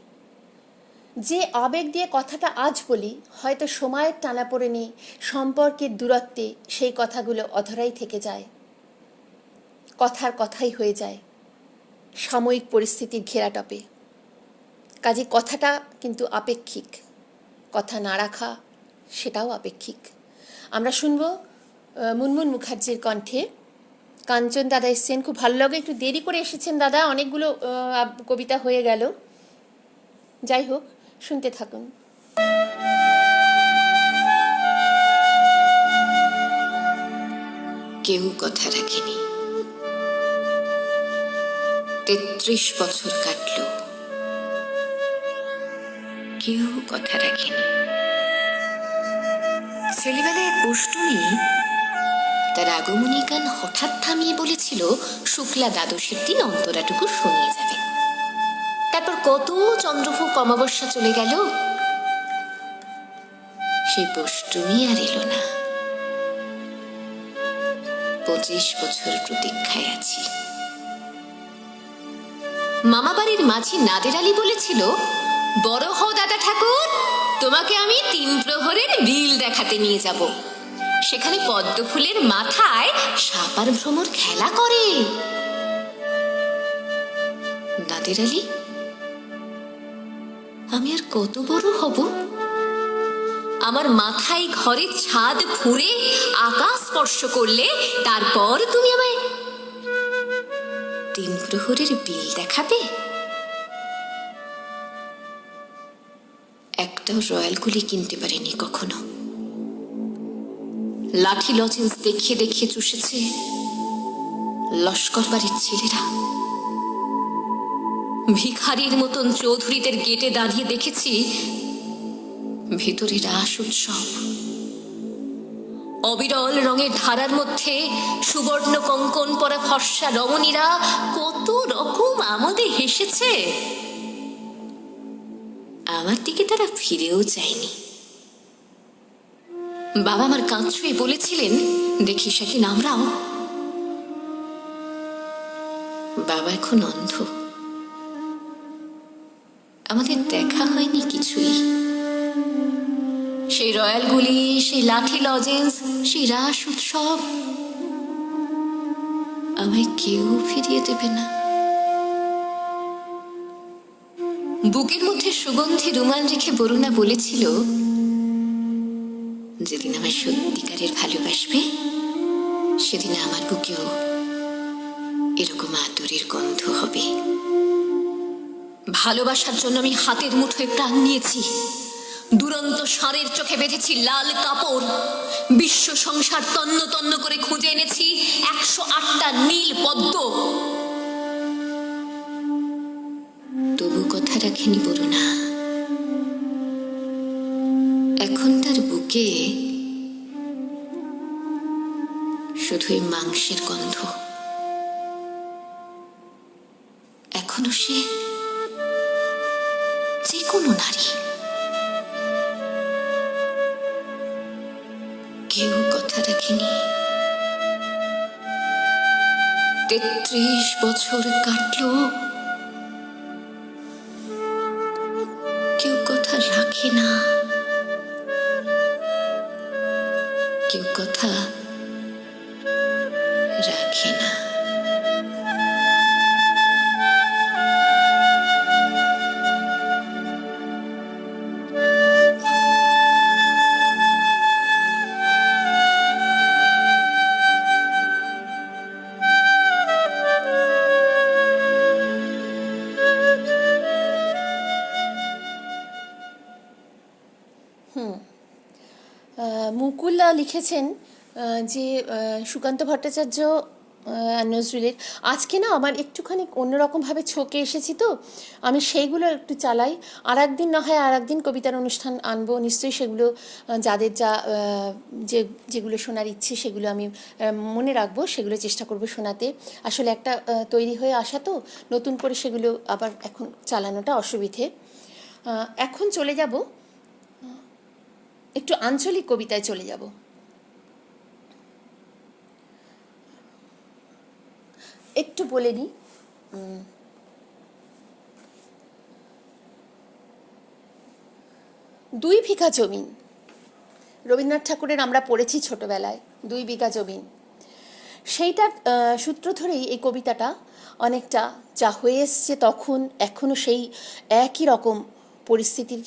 যে আবেগ দিয়ে কথাটা আজ বলি, হয়তো সময়ের টানাপোড়েনে, সম্পর্কের দূরত্বে সেই কথাগুলো অধরাই থেকে যায়, কথার কথাই হয়ে যায় সাময়িক পরিস্থিতির ঘেরাটপে। কাজে কথাটা কিন্তু আপেক্ষিক, কথা না রাখা সেটাও আপেক্ষিক। আমরা শুনব মুনমুন মুখার্জির কণ্ঠে। কাঞ্চন দাদা এসছেন, খুব ভালো লাগে, একটু দেরি করে এসেছেন দাদা, অনেকগুলো কবিতা হয়ে গেল। যাই হোক, শুনতে থাকুন। কেউ কথা রাখেনি। 33 বছর কাটল, কেউ কথা রাখেনি। ছেলেবেলায় এক অষ্টমী তার আগমনী গান হঠাৎ থামিয়ে বলেছিল শুক্লা দ্বাদশীর দিন অন্তরাটুকু শুনিয়ে যাবে। তারপর কত চন্দ্রভোগ অমাবস্যা চলে গেল, সেই অষ্টমী আর এলো না। 25 বছর প্রতীক্ষায় আছি। মামা বাড়ির মাঝি নাদের আলী বলেছিল, বড় হও দাদা ঠাকুর, তোমাকে আমি 3 প্রহরের বিল দেখাতে নিয়ে যাব। সেখানে পদ্ম ফুলের মাথায় সাপ আর ভ্রমর খেলা করে। নাদের আলী, আমি আর কত বড় হব? আমার মাথায় ঘরের ছাদ ফুঁড়ে আকাশ স্পর্শ করলে তারপর তুমি আমায় 3 প্রহরের বিল দেখাবে? একটাও রয়্যাল গুলি কিনতে পারেনি কখনো। লাঠি লজেন্স দেখিয়ে দেখিয়ে চুষেছে লস্কর বাড়ির ছেলেরা। ভিখারির মতন চৌধুরীদের গেটে দাঁড়িয়ে দেখেছি ভেতরে রাস উৎসব। অবিরল রঙের ধারার মধ্যে সুবর্ণ কঙ্কন পরা ফর্সা রমণীরা কত রকম আমোদে হেসেছে। আমার দিকে তারা ফিরেও যায়নি। বাবা আমার কাঁধ ছুঁয়ে বলেছিলেন, দেখিস একদিন আমরাও। বাবা এখন অন্ধ, আমাদের দেখা হয়নি কিছুই। সেই রয়্যালগুলি, সেই লাঠি লজেন্স, সেই রাস উৎসব আমায় কেউ ফিরিয়ে দেবে না। বুকের মধ্যে সুগন্ধি রুমাল রেখে বরুণা বলেছিল, যেদিন আমায় সত্যিকারের ভালোবাসবে সেদিন আমার বুকেও এরকম আদরের গন্ধ হবে। ভালোবাসার জন্য আমি হাতের মুঠোয় প্রাণ নিয়েছি। দুরন্ত ষাঁড়ের চোখে বেঁধেছি লাল কাপড়। বিশ্ব সংসার তন্ন তন্ন করে খুঁজে এনেছি 108টা নীল পদ্ম। তবু কথা রাখেনি বরুণা। এখন তার বুকে শুধুই মাংসের গন্ধ। এখনো সে কোনো নারী। কেউ কথা রাখেনি। 33 বছর কাটলো, কেউ কথা রাখে না, কেউ কথা রাখে না। মুকুল্লা লিখেছেন যে সুকান্ত ভট্টাচার্য নজরুলের আজকে না আমার একটুখানি অন্যরকমভাবে ছকে এসেছি, তো আমি সেইগুলো একটু চালাই। আর একদিন না হয় আর একদিন কবিতার অনুষ্ঠান আনবো নিশ্চয়ই, সেগুলো যাদের যেগুলো শোনার ইচ্ছে সেগুলো আমি মনে রাখবো, সেগুলো চেষ্টা করবো শোনাতে। আসলে একটা তৈরি হয়ে আসা, তো নতুন করে সেগুলো আবার এখন চালানোটা অসুবিধে। এখন চলে যাব একটু আঞ্চলিক কবিতায় চলে যাব। একটু বলে নিই, দুই বিঘা জমিন। রবীন্দ্রনাথ ঠাকুরের আমরা পড়েছি ছোটবেলায় 2 বিঘা জমিন। সেইটার সূত্র ধরেই এই কবিতাটা অনেকটা যা হয়ে এসছে তখন, এখনও সেই একই রকম পরিস্থিতির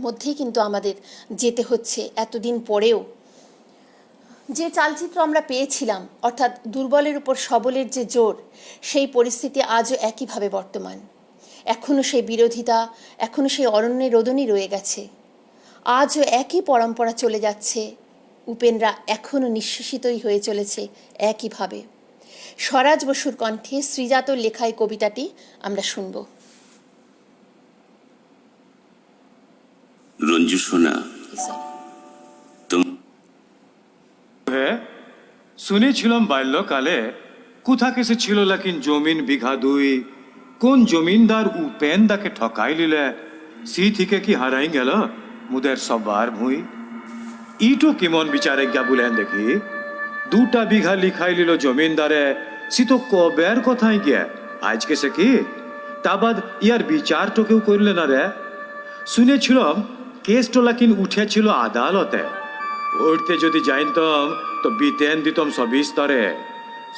মধ্যেই কিন্তু আমাদের যেতে হচ্ছে এতদিন পরেও। যে চালচিত্র আমরা পেয়েছিলাম, অর্থাৎ দুর্বলের উপর সবলের যে জোর, সেই পরিস্থিতি আজও একইভাবে বর্তমান। এখনও সেই বিরোধিতা, এখনও সেই অরণ্যে রোদনই রয়ে গেছে। আজও একই পরম্পরা চলে যাচ্ছে। উপেনরা এখনও নিঃশেষিতই হয়ে চলেছে একইভাবে। স্বরাজ বসুর কণ্ঠে শ্রীজাতর লেখা এই কবিতাটি আমরা শুনব। রঞ্জু সোনা, শুনেছিলাম বাল্যকালে কোথা কেসে ছিল লেকিন জমিন বিঘা 2, কোন জমিনদার উপেন দাকে ঠকাই লিলে, সি থেকে কি হারাই গেল মুদের সবার ভুঁই। ইটো কেমন বিচারে গিয়া বলেন দেখি, 2টা বিঘা লিখাই লিল জমিনদারে, সি তো কবের কথাই গিয়া আজ কেসে কি, তা বাদ ইয়ার বিচার তো কেউ করলে না রে। শুনেছিলাম কেসটা লেকিন উঠেছিল আদালতে, উঠতে যদি জানতাম তো বিতেন দিতাম সবিস্তরে।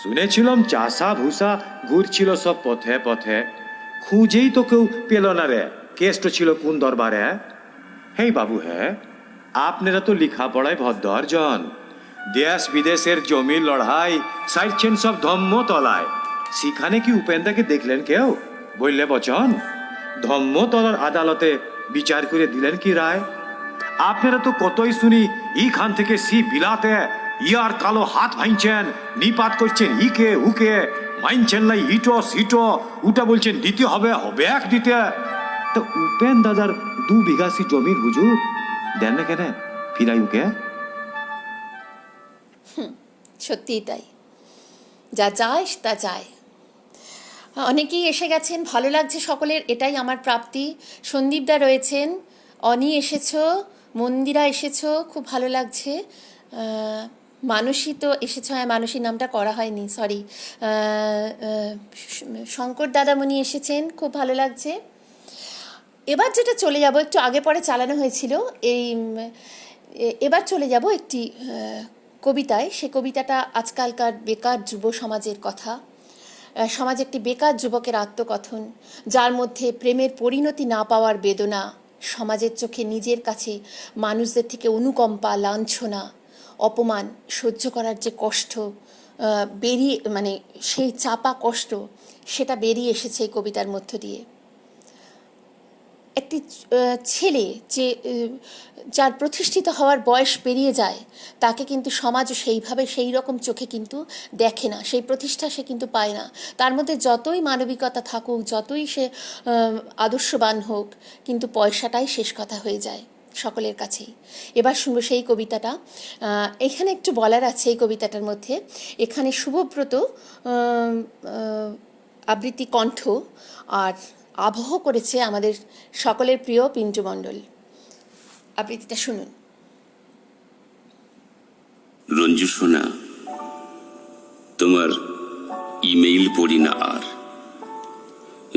শুনেছিলাম চাষা ভুষা ঘুরছিল সব পথে পথে, খুঁজেই তো কেউ পেল না রে কেসটা ছিল কোন দরবারে। হেই বাবু, হ্যাঁ আপনারা তো লেখাপড়ায় ভদ্রজন, দেশ বিদেশের জমি লড়াই সাইছেন সব ধম্ম তলায়, সেখানে কি উপেন্দাকে দেখলেন কেউ? বললে বচন ধম্ম তলার আদালতে বিচার করে দিলেন কি রায়? আপনারা তো কতই শুনি এইখান থেকে সি বিলাতে ইয়ার কালো হাত ভাঙছেন, নিপাত করছেন ইকে উকে, মাইনছেন লাই ইটো সিটো, উটা বলছেন দিতে হবে, হবে এক দিতে। তো উপেন দাদার 2 বিঘা সি জমির হুজুর দেন না কেন ফিরাই উকে? সত্যিই তাই, যা যায় তা যায়। অনেকেই এসে গেছেন, ভালো লাগছে সকলের, এটাই আমার প্রাপ্তি। সন্দীপদা রয়েছেন, অনি এসেছো, মন্দিরা এসেছো, খুব ভালো লাগছে। মানসী তো এসেছো, হ্যাঁ মানসীর নামটা করা হয়নি, সরি। শঙ্কর দাদামণি এসেছেন, খুব ভালো লাগছে। এবার যেটা চলে যাব, একটু আগে পরে চালানো হয়েছিল এবার চলে যাব একটি কবিতায়। সে কবিতাটা আজকালকার বেকার যুব সমাজের কথা। সমাজে একটি বেকার যুবকের আত্মকথন, যার মধ্যে প্রেমের পরিণতি না পাওয়ার বেদনা, সমাজের চোখে নিজের কাছে মানুষদের থেকে অনুকম্পা, লাঞ্ছনা, অপমান সহ্য করার যে কষ্ট বেরিয়ে, মানে সেই চাপা কষ্ট, সেটা বেরিয়ে এসেছে এই কবিতার মধ্য দিয়ে। একটি ছেলে যার প্রতিষ্ঠিত হওয়ার বয়স পেরিয়ে যায়, তাকে কিন্তু সমাজ সেইভাবে সেই রকম চোখে কিন্তু দেখে না, সেই প্রতিষ্ঠা সে কিন্তু পায় না। তার মধ্যে যতই মানবিকতা থাকুক, যতই সে আদর্শবান হোক, কিন্তু পয়সাটাই শেষ কথা হয়ে যায় সকলের কাছেই। এবার শুনবো সেই কবিতাটা। এখানে একটু বলার আছে এই কবিতাটার মধ্যে। এখানে শুভব্রত আবৃত্তি কণ্ঠ আর আবহ করেছে আমাদের সকলের প্রিয় পিন্টু মণ্ডল। আবৃত্তিটা শুনুন। রঞ্জু সোনা, তোমার ইমেইল পড়ি না আর।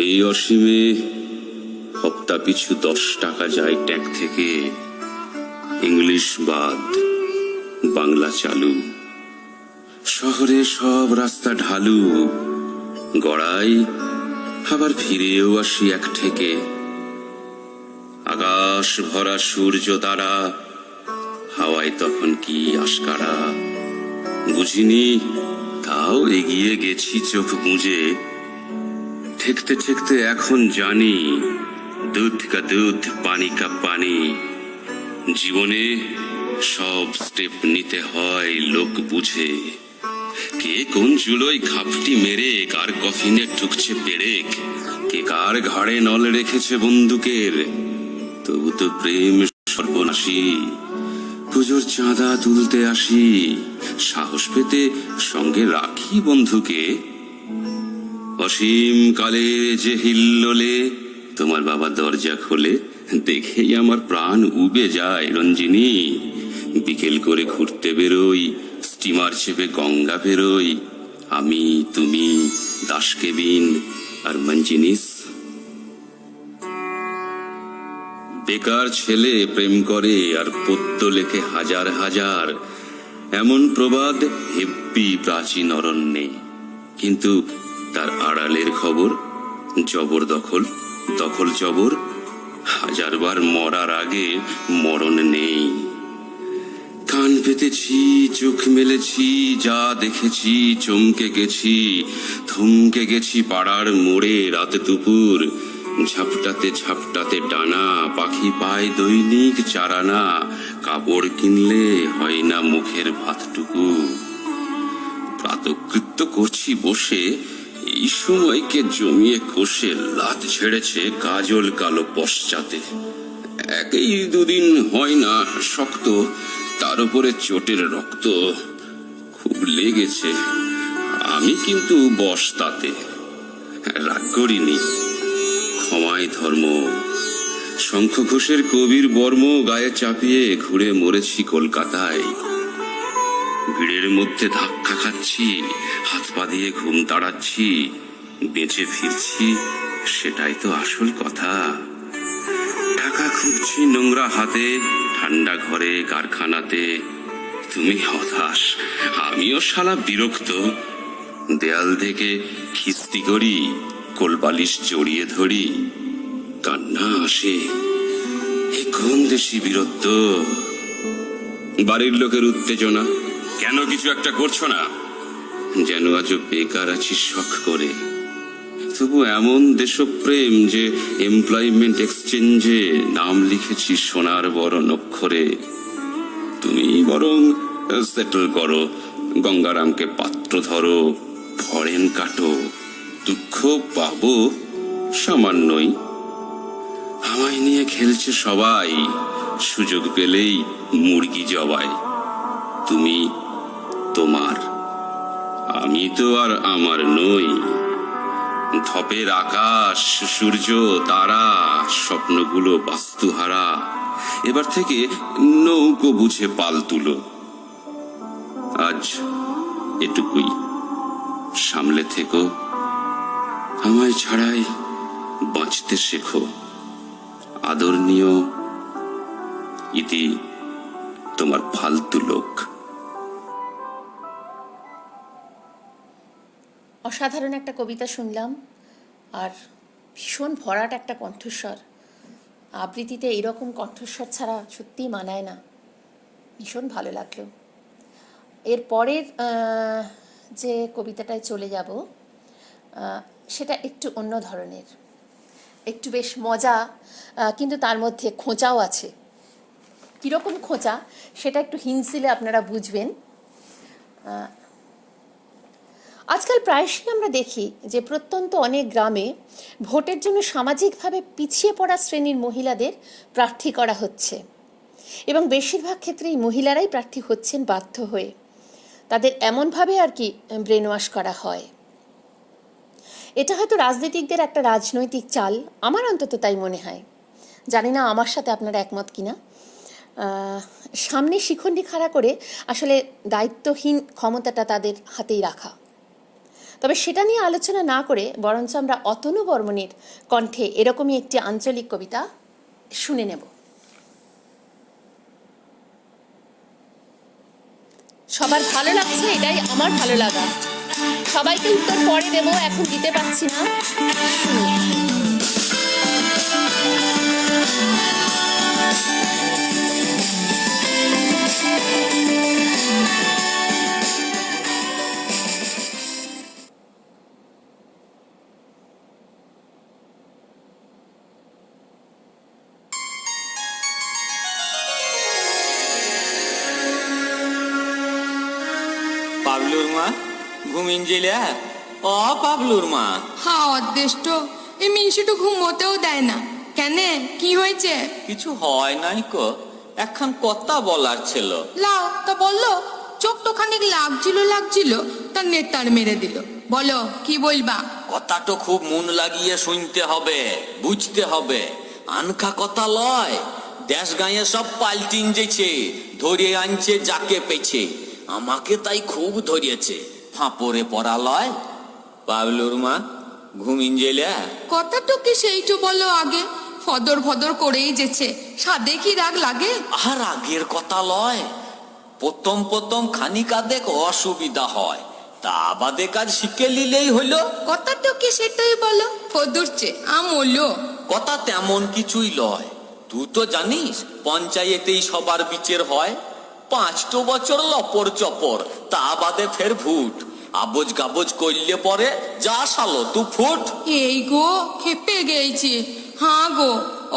এই অসীমে হপ্তা পিছু 10 টাকা যায় ট্যাগ থেকে, ইংলিশ বাদ বাংলা চালু। শহরে সব রাস্তা ঢালু, গড়াই আবার ফিরেও আসি এক থেকে। আকাশ ভরা সূর্য তারা, হাওয়ায় তখন কি আশকারা। বুঝিনি তাও এগিয়ে গেছি চোখ বুঝে। ঠেকতে ঠেকতে এখন জানি, দুধ কা দুধ পানি কা পানি। জীবনে সব স্টেপ নিতে হয় লোক বুঝে। কে কোন চুলোয় ঘাপটি মেরে কার কফিনে ঠুকছে পেরেক, কে কার ঘাড়ে নল রেখেছে বন্দুকের। তবু তো প্রেম সর্বনাশী, পুজোর চাঁদা তুলতে আসি। সাহস পেতে সঙ্গে রাখি বন্ধুকে। অসীম কালের যে হিল্লোলে তোমার বাবা দরজা খোলে, দেখেই আমার প্রাণ উবে যায় রঞ্জিনী। বিকেল করে ঘুরতে বেরোই, স্টিমার চেপে গঙ্গা বেরোই। আমি, তুমি, দাসকেবিন আর মঞ্জিনিস। বেকার ছেলে প্রেম করে আর পদ্য লেখে হাজার হাজার, এমন প্রবাদ হেব্বি প্রাচীন অরণ্যে। কিন্তু তার আড়ালের খবর জবরদখল, দখল জবর। হাজারবার মরার আগে মরণ নেই। কান পেতেছি, চোখ মেলেছি, যা দেখেছি চমকে গেছি। থমকে গেছি পাড়ার মোড়ে রাত দুপুর। ঝাপটাতে ঝাপটাতে ডানা, পাখি পায় দৈনিক চারানা। কাপড় কিনলে হয় না মুখের ভাতটুকু। প্রাতকৃত্য করছি বসে, এই সময়কে জমিয়ে কষে লাত ছেড়েছে কাজল কালো পশ্চাতে। একেই দুদিন হয় না শক্ত, তার উপরে চোটের রক্ত। খুব লেগেছে, আমি কিন্তু বশ তাতে। রাগ করিনি, ক্ষমাই ধর্ম। শঙ্খ ঘোষের কবির বর্ম গায়ে চাপিয়ে ঘুরে মরেছি কলকাতায়। ভিড়ের মধ্যে ধাক্কা খাচ্ছি, হাত পা দিয়ে ঘুম তাড়াচ্ছি। বেঁচে ফিরছি, সেটাই তো আসল কথা। টাকা খুঁজছি নোংরা হাতে, ঠান্ডা ঘরে কারখানাতে। তুমি হতাশ, আমিও শালা বিরক্ত। দেয়াল থেকে খিস্তি করি, কোলবালিশ জড়িয়ে ধরি। কান্না আসে, এ কোন দেশি বীরত্ব। বাড়ির লোকের উত্তেজনা, কেন কিছু একটা করছো না? যেন আজও বেকার আছি শখ করে। তবু এমন দেশপ্রেম যে এমপ্লয়মেন্ট এক্সচেঞ্জে নাম লিখেছি সোনার বড় অক্ষরে। তুমি বরং সেটেল করো, গঙ্গারামকে পাত্র ধরো, ফরেন কাটো। দুঃখ পাবো সামান্যই। আমায় নিয়ে খেলছে সবাই, সুযোগ পেলেই মুরগি জবাই। তুমি তোমার, আমি তো আর আমার নই। ধপের আকাশ, সূর্য, তারা, স্বপ্নগুলো বাস্তুহারা। এবার থেকে নৌকো বুঝে পাল তুলো। আজ এটুকুই, সামলে থেকো। আমায় ছাড়াই বাঁচতে শেখো। আদরণীয় ইতি, তোমার ফালতু লোক। অসাধারণ একটা কবিতা শুনলাম, আর ভীষণ ভরাট একটা কণ্ঠস্বর। আবৃত্তিতে এইরকম কণ্ঠস্বর ছাড়া সত্যিই মানায় না। ভীষণ ভালো লাগলো। এর পরের যে কবিতাটায় চলে যাব, সেটা একটু অন্য ধরনের, একটু বেশ মজা, কিন্তু তার মধ্যে খোঁচাও আছে। কীরকম খোঁচা সেটা একটু হিন্টস দিলে আপনারা বুঝবেন। আজকাল প্রায়শই আমরা দেখি যে প্রত্যন্ত অনেক গ্রামে ভোটের জন্য সামাজিকভাবে পিছিয়ে পড়া শ্রেণীর মহিলাদের প্রার্থী করা হচ্ছে, এবং বেশিরভাগ ক্ষেত্রেই মহিলারাই প্রার্থী হচ্ছেন বাধ্য হয়ে। তাদের এমনভাবে আর কি ব্রেন ওয়াশ করা হয়। এটা হয়তো রাজনীতিকদের একটা রাজনৈতিক চাল, আমার অন্তত তাই মনে হয়। জানি না আমার সাথে আপনারা একমত কিনা। সামনে শিখণ্ডী খাড়া করে আসলে দায়িত্বহীন ক্ষমতাটা তাদের হাতেই রাখা। তবে সেটা নিয়ে আলোচনা না করে বরঞ্চ আমরা অতনু বর্মণের কণ্ঠে এরকমই একটি আঞ্চলিক কবিতা শুনে নেব। সবার ভালো লাগছে, এটাই আমার ভালো লাগা। সবাইকে উত্তর পরে দেব, এখন দিতে পারছি না। পাবলুর মা ঘুমিন গেলে? ও পাবলুর মা। হ্যাঁ অদৃষ্ট, এই মিনসিটু ঘুমোতেও দেয় না। কেন, কি হয়েছে? কিছু হয় নাই কো, একখান কথা বলার ছিল। লাও তা বললো। চোখ তো খানিক লাগছিল, তার নেতার মেরে দিল। বলো কি বলবা? কথাটা খুব মন লাগিয়ে শুনতে হবে, বুঝতে হবে। আনখা কথা লয়। দেশ গাঁয়ে সব পাল্টিন যেছে, ধরে আনছে যাকে পেছে। আমাকে তাই খুব ধরিয়েছে, ফাঁপরে পড়া লয়। পাবলুর মা ঘুমিন গেলে? কথা তো কি সেইটু বলো আগে। ফদর করেই যেছে, সাদে কি রাগ লাগে? আর আগের কথা লয়। প্রথম খানিক আদেক অসুবিধা হয়, তা বাদে কাজ শিখে নিলেই হইলো। কথা তো কি সেটাই বলো। ফদুরছে আমলো কথা তেমন কিছুই লয়। তুই তো জানিস পঞ্চায়েতেই সবার বিচার হয়। 5 বছর লপর চপর, তা বাদে ফের ভুট। আবজ গাবজ করলে পরে যা সালো তু ফুট। এই গো খেপে গেছি। হ্যাঁ গো,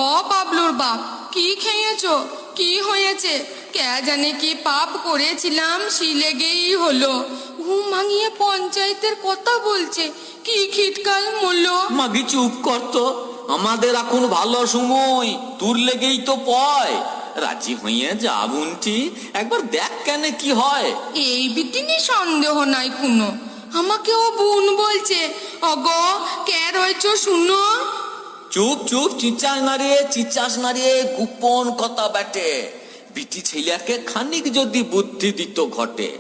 ও পাবলুর বাপ, কি খেয়েছো? কি হয়েছে? কে জানে কি পাপ করেছিলাম, শিলেগেই হলো। ঘুম ভাঙিয়ে পঞ্চায়েতের কথা বলছে, কি খিটকাল মরলো। মাগি চুপ করতো, আমাদের এখন ভালো সময়, তোর লেগেই তো পয়। রাজি হইয়ে যা বোনটি, একবার দেখ কেন কি হয়। এই বিটিনি সন্দেহ নাই কোনো। আমাকে ও বোন বলছে। অগো কে রয়েছ শুনো। চুপ চিচাস না রে, গোপন কথা ব্যাটে। বিটি ছেলেকে খানিক যদি বুদ্ধি দিত ঘটে।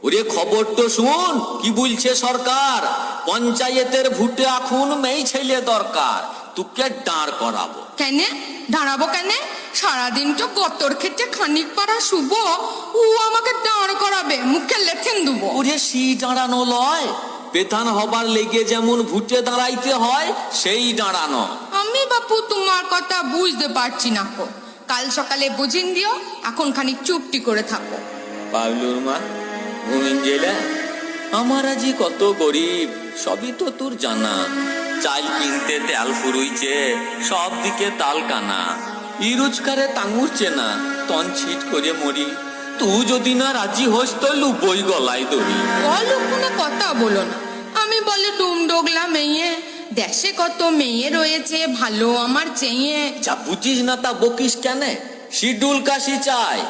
ওরে খবর তো শুন, কি বলছে সরকার। পঞ্চায়েতের ভোটে এখন মেয়ে ছেলে দরকার, তোকে দাঁড় করাবো। কেন দাঁড়াবো কেন? সারাদিন তো গতর খেতে খানিক পাড়া শুভ, ও আমাকে দাঁড় করাবে, মুখে লেথেন দেবো। ওরে সি দাঁড়ানো লয়, বেতান হবার লেগে যেমন ভোটে দাঁড়াইতে হয় সেই দাঁড়ানো। আমি বাপু তোমার কথা বুঝতে পারছি না কো। কাল সকালে বুঝিন দিও, এখন খানিক চুপটি করে থাকো। পাবলুর মা ঘুমিন গেলে? আমার আজি কত গরিব, সবই তো তোর জানা। চাল কিনতে তেল ফুরুইছে, সব দিকে তাল কানা। ই রোজগারে টাঙুরছে না, তন ছিট করে মরি। তুই যদি না রাজি হোস তো লুবই গলায় দড়ি। অলক্ষণে কথা বলো না। আমি বলে ডুম ডোগলা মেয়ে, দেশে কত মেয়ে রয়েছে ভালো আমার চেয়ে। যা বুঝিস না তা বকিস কেন? শিডুল কাশি চাই।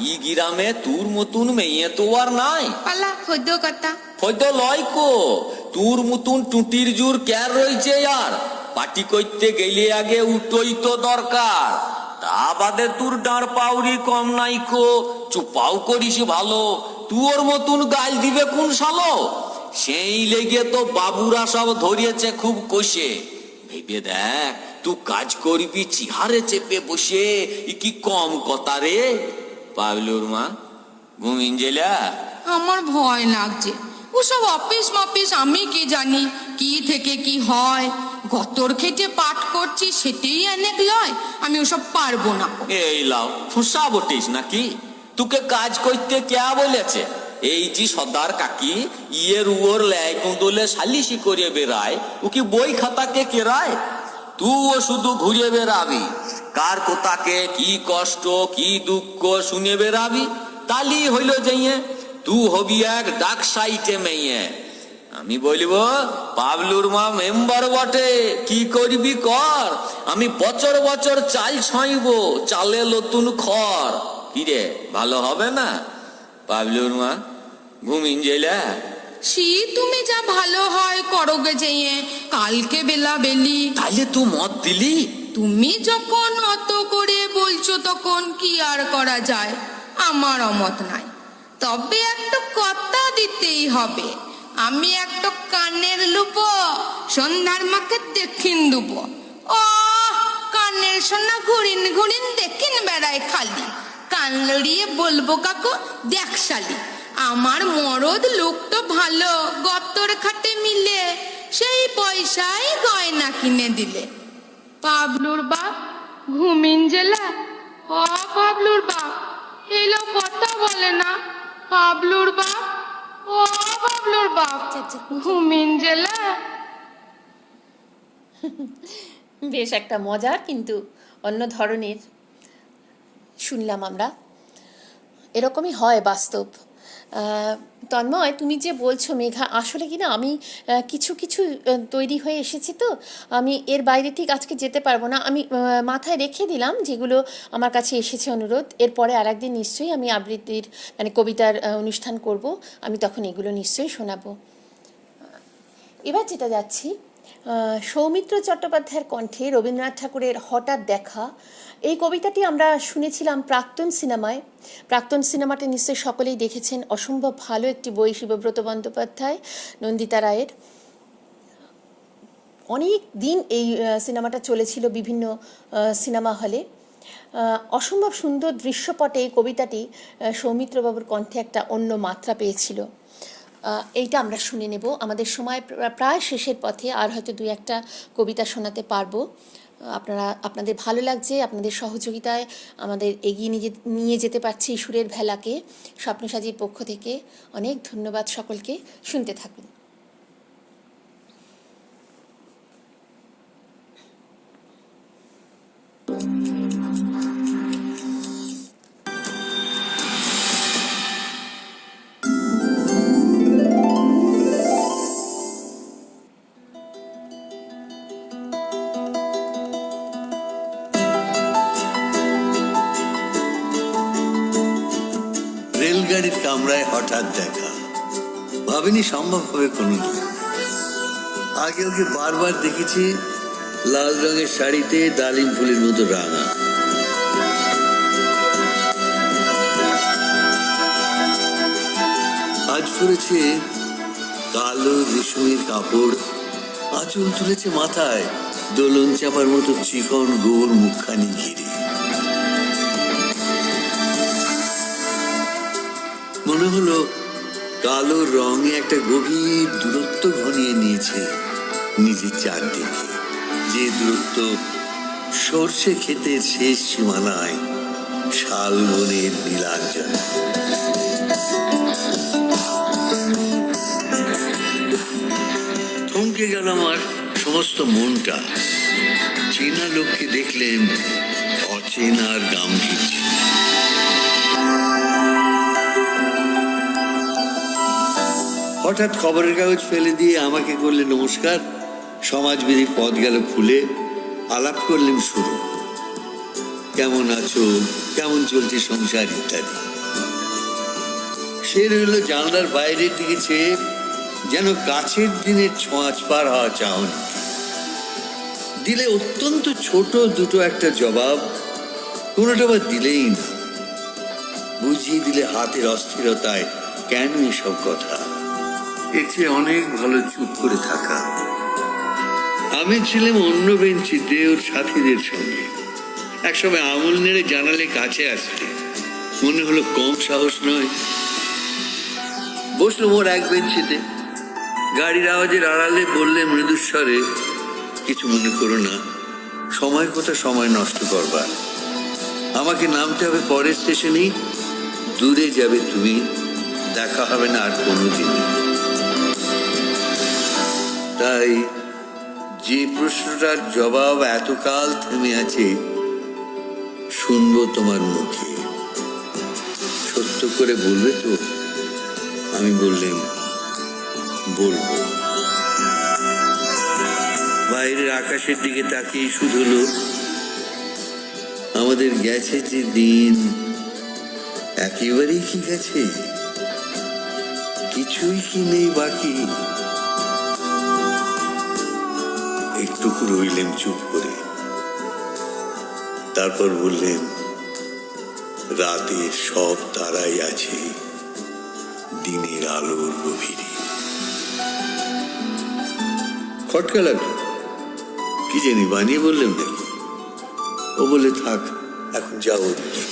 ই গিরামে তোর মতন মেয়ে তো আর নাই। পালা ফদ্য কথা। ফদ্য লয় কো, তোর মতন টুটির জোর ক্যার রয়েছে আর। পার্টি করতে গেলে আগে উঠোই তো দরকার। তা বাদে তোর ডাঁড় পাউরি কম নাই কো, চুপাও করিস ভালো। তোর মতন গাল দিবে কোন সালো? সেই লেগে তো বাবুরা সব ধরিয়েছে খুব কষে। ভেবে দেখ, তুই কাজ করবি চিহারে চেপে বসে, কি কম কথা রে। পাবলুর মা ঘুমিন গেলা? আমার ভয় লাগছে। ওসব অফিস মাফিস আমি কি জানি, কি থেকে কি হয়। গতর খেটে পাঠ করছি, সেটাই অনেক লয়। আমি ওসব পারবো না। এই লাও ফোসা বটিস নাকি? তোকে কাজ করতে কে বলেছে? এই যে সর্দার কাকি ইয়ের উয়োর ল্যায় কুন্দলে সালিশি করে বেড়ায়, ও কি বই খাতাকে কেরায়? তুইও শুধু ঘুরে বেড়াবি, কার কোথাকে কি কষ্ট কি দুঃখ শুনে বেড়াবি। তালি হইল যাইয়ে তুই হবি এক ডাক সাইটে মেয়ে। আমি বলিব পাবলুর মা মেম্বার বটে, কি করবি কর। আমি বছর বছর চাল ছইব, চালে নতুন খড়। কিরে ভালো হবে না? পাবলুর মা ঘুমিন গেলা? সে তুমি যা ভালো হয় করোগে যেয়ে, কালকে বেলা বেলি। তাহলে তুই মত দিলি? তুমি যখন অত করে বলছো তখন কি আর করা যায়, আমার অমত নাই। তবে একটা কথা দিতেই হবে, আমি একটা কানের লুপ সন্ধ্যার মাকে দেখিন দেব। ও কানের সোনা ঘুরিন ঘুরিন দেখিন বেড়ায় খালি, কান লড়িয়ে বলবো কাকু দেখ শালি, আমার মরদ লোকটা ভালো, গতর খাটে মিলে, সেই পয়সায় গয়না কিনে দিলে। পাবলুর বাপ ঘুমিন জেলা। ও পাবলুর বাপ এলো কথা বলে না। পাবলুর বাপ, ও পাবলুর বাপ ঘুমিন জেলা। বেশ একটা মজার কিন্তু অন্য ধরনের শুনলাম আমরা। এরকমই হয় বাস্তব। তন্ময়, তুমি যে বলছো মেঘা, আসলে কি না আমি কিছু কিছু তৈরি হয়ে এসেছি, তো আমি এর বাইরে ঠিক আজকে যেতে পারবো না। আমি মাথায় রেখে দিলাম যেগুলো আমার কাছে এসেছে অনুরোধ, এরপরে আর একদিন নিশ্চয়ই আমি আবৃত্তির মানে কবিতার অনুষ্ঠান করব, আমি তখন এগুলো নিশ্চয়ই শোনাবো। এবার যেটা যাচ্ছি, সৌমিত্র চট্টোপাধ্যায়ের কণ্ঠে রবীন্দ্রনাথ ঠাকুরের হঠাৎ দেখা, এই কবিতাটি আমরা শুনেছিলাম প্রাক্তন সিনেমায়। প্রাক্তন সিনেমাটা নিশ্চয়ই সকলেই দেখেছেন, অসম্ভব ভালো একটি বই, শিবব্রত বন্দ্যোপাধ্যায়, নন্দিতা রায়ের। অনেক দিন এই সিনেমাটা চলেছিল বিভিন্ন সিনেমা হলে। অসম্ভব সুন্দর দৃশ্যপটে এই কবিতাটি সৌমিত্রবাবুর কণ্ঠে একটা অন্য মাত্রা পেয়েছিল। এইটা আমরা শুনে নেব। আমাদের সময় প্রায় শেষের পথে, আর হয়তো দুই একটা কবিতা শোনাতে পারবো। আপনাদের ভালো লাগছে, আপনাদের সহযোগিতায় আমাদের এগিয়ে নিয়ে যেতে পারছি সুরের ভেলাকে। স্বপ্নসাজির পক্ষ থেকে অনেক ধন্যবাদ সকলকে। শুনতে থাকুন। রেলগাড়ির কামরায় হঠাৎ দেখা, ভাবিনি সম্ভব হবে কোনোদিন। আগে ওকে বারবার দেখেছি লাল রঙের শাড়িতে, ডালিম ফুলের মতো রাঙা। আজ পরেছে কালো রেশমের কাপড়, আঁচল তুলেছে মাথায়, দোলন চাপার মতো চিকন গোল মুখখানি ঘিরে। মনে হলো কালো রঙে একটা গভীর দূরত্ব ঘনিয়ে নিয়েছে নিজের চারদিকে, যে দূরত্ব সর্ষে ক্ষেতের শেষ সীমানায় শাল বনের নীলাঞ্জন। থমকে গেল আমার সমস্ত মনটা। চেনা লোককে দেখলেন অচেনার গাম্ভীর্য। হঠাৎ খবরের কাগজ ফেলে দিয়ে আমাকে করলে নমস্কার, সমাজবিধির পথ গেল খুলে, আলাপ করলেন শুরু। কেমন আছো, কেমন চলছে সংসার ইত্যাদি। সে রইল জানলার বাইরের দিকে চেয়ে, যেন কাছের দিনের ছোঁয়াচ পার হওয়া চাহনি। দিলে অত্যন্ত ছোট দুটো একটা জবাব, কোনোটা বা দিলেই না। বুঝিয়ে দিলে হাতের অস্থিরতায় কেন এসব কথা। এর চেয়ে অনেক ভালো চুপ করে থাকা। আমি ছিলাম অন্য বেঞ্চিতে ওর সাথীদের সঙ্গে। একসময় আঙুল নেড়ে জানালে কাছে আসতে, মনে হলো কম সাহস নয়। বসলো ওর এক বেঞ্চিতে, গাড়ির আওয়াজের আড়ালে বললে মৃদুস্বরে, কিছু মনে করো না, সময় কথা সময় নষ্ট করবার। আমাকে নামতে হবে পরের স্টেশনেই, দূরে যাবে তুমি, দেখা হবে না আর কোনোদিন। তাই যে প্রশ্নটার জবাব এতকাল থেমে আছে, শুনবো তোমার মুখে। সত্য করে বলবে তো? আমি বললাম বলবো। বাইরের আকাশের দিকে তাকিয়ে শুধু হলো, আমাদের গেছে যে দিন একেবারেই কি গেছে, কিছুই কি নেই বাকি। রইলেন চুপ করে। তারপর বললেন, রাতের সব তারাই আছে দিনের আলোর গভীরে। খটকা লাগলো, কি জানি বানিয়ে বললেন নাকি। ও বলে, থাক এখন যাও দিদি।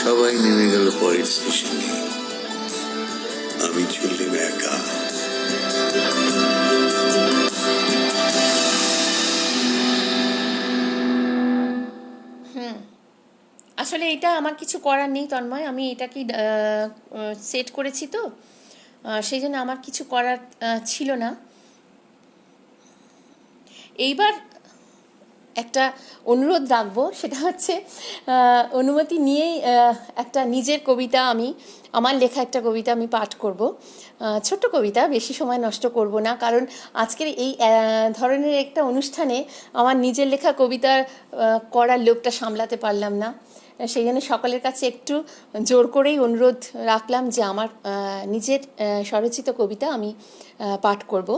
সবাই নেমে গেল পরের স্টেশনে, আমি চললাম একা। আসলে এটা আমার কিছু করার নেই তন্ময়, আমি এটাকে সেট করেছি তো, সেই জন্য আমার কিছু করার ছিল না। এইবার একটা অনুরোধ রাখবো, সেটা হচ্ছে অনুমতি নিয়েই একটা নিজের কবিতা, আমার লেখা একটা কবিতা আমি পাঠ করব। ছোট্ট কবিতা, বেশি সময় নষ্ট করব না, কারণ আজকের এই ধরনের একটা অনুষ্ঠানে আমার নিজের লেখা কবিতা করার লোভটা সামলাতে পারলাম না। সেই জন্য সকলের কাছে একটু জোর করেই অনুরোধ রাখলাম যে আমার নিজের স্বরচিত কবিতা আমি পাঠ করব।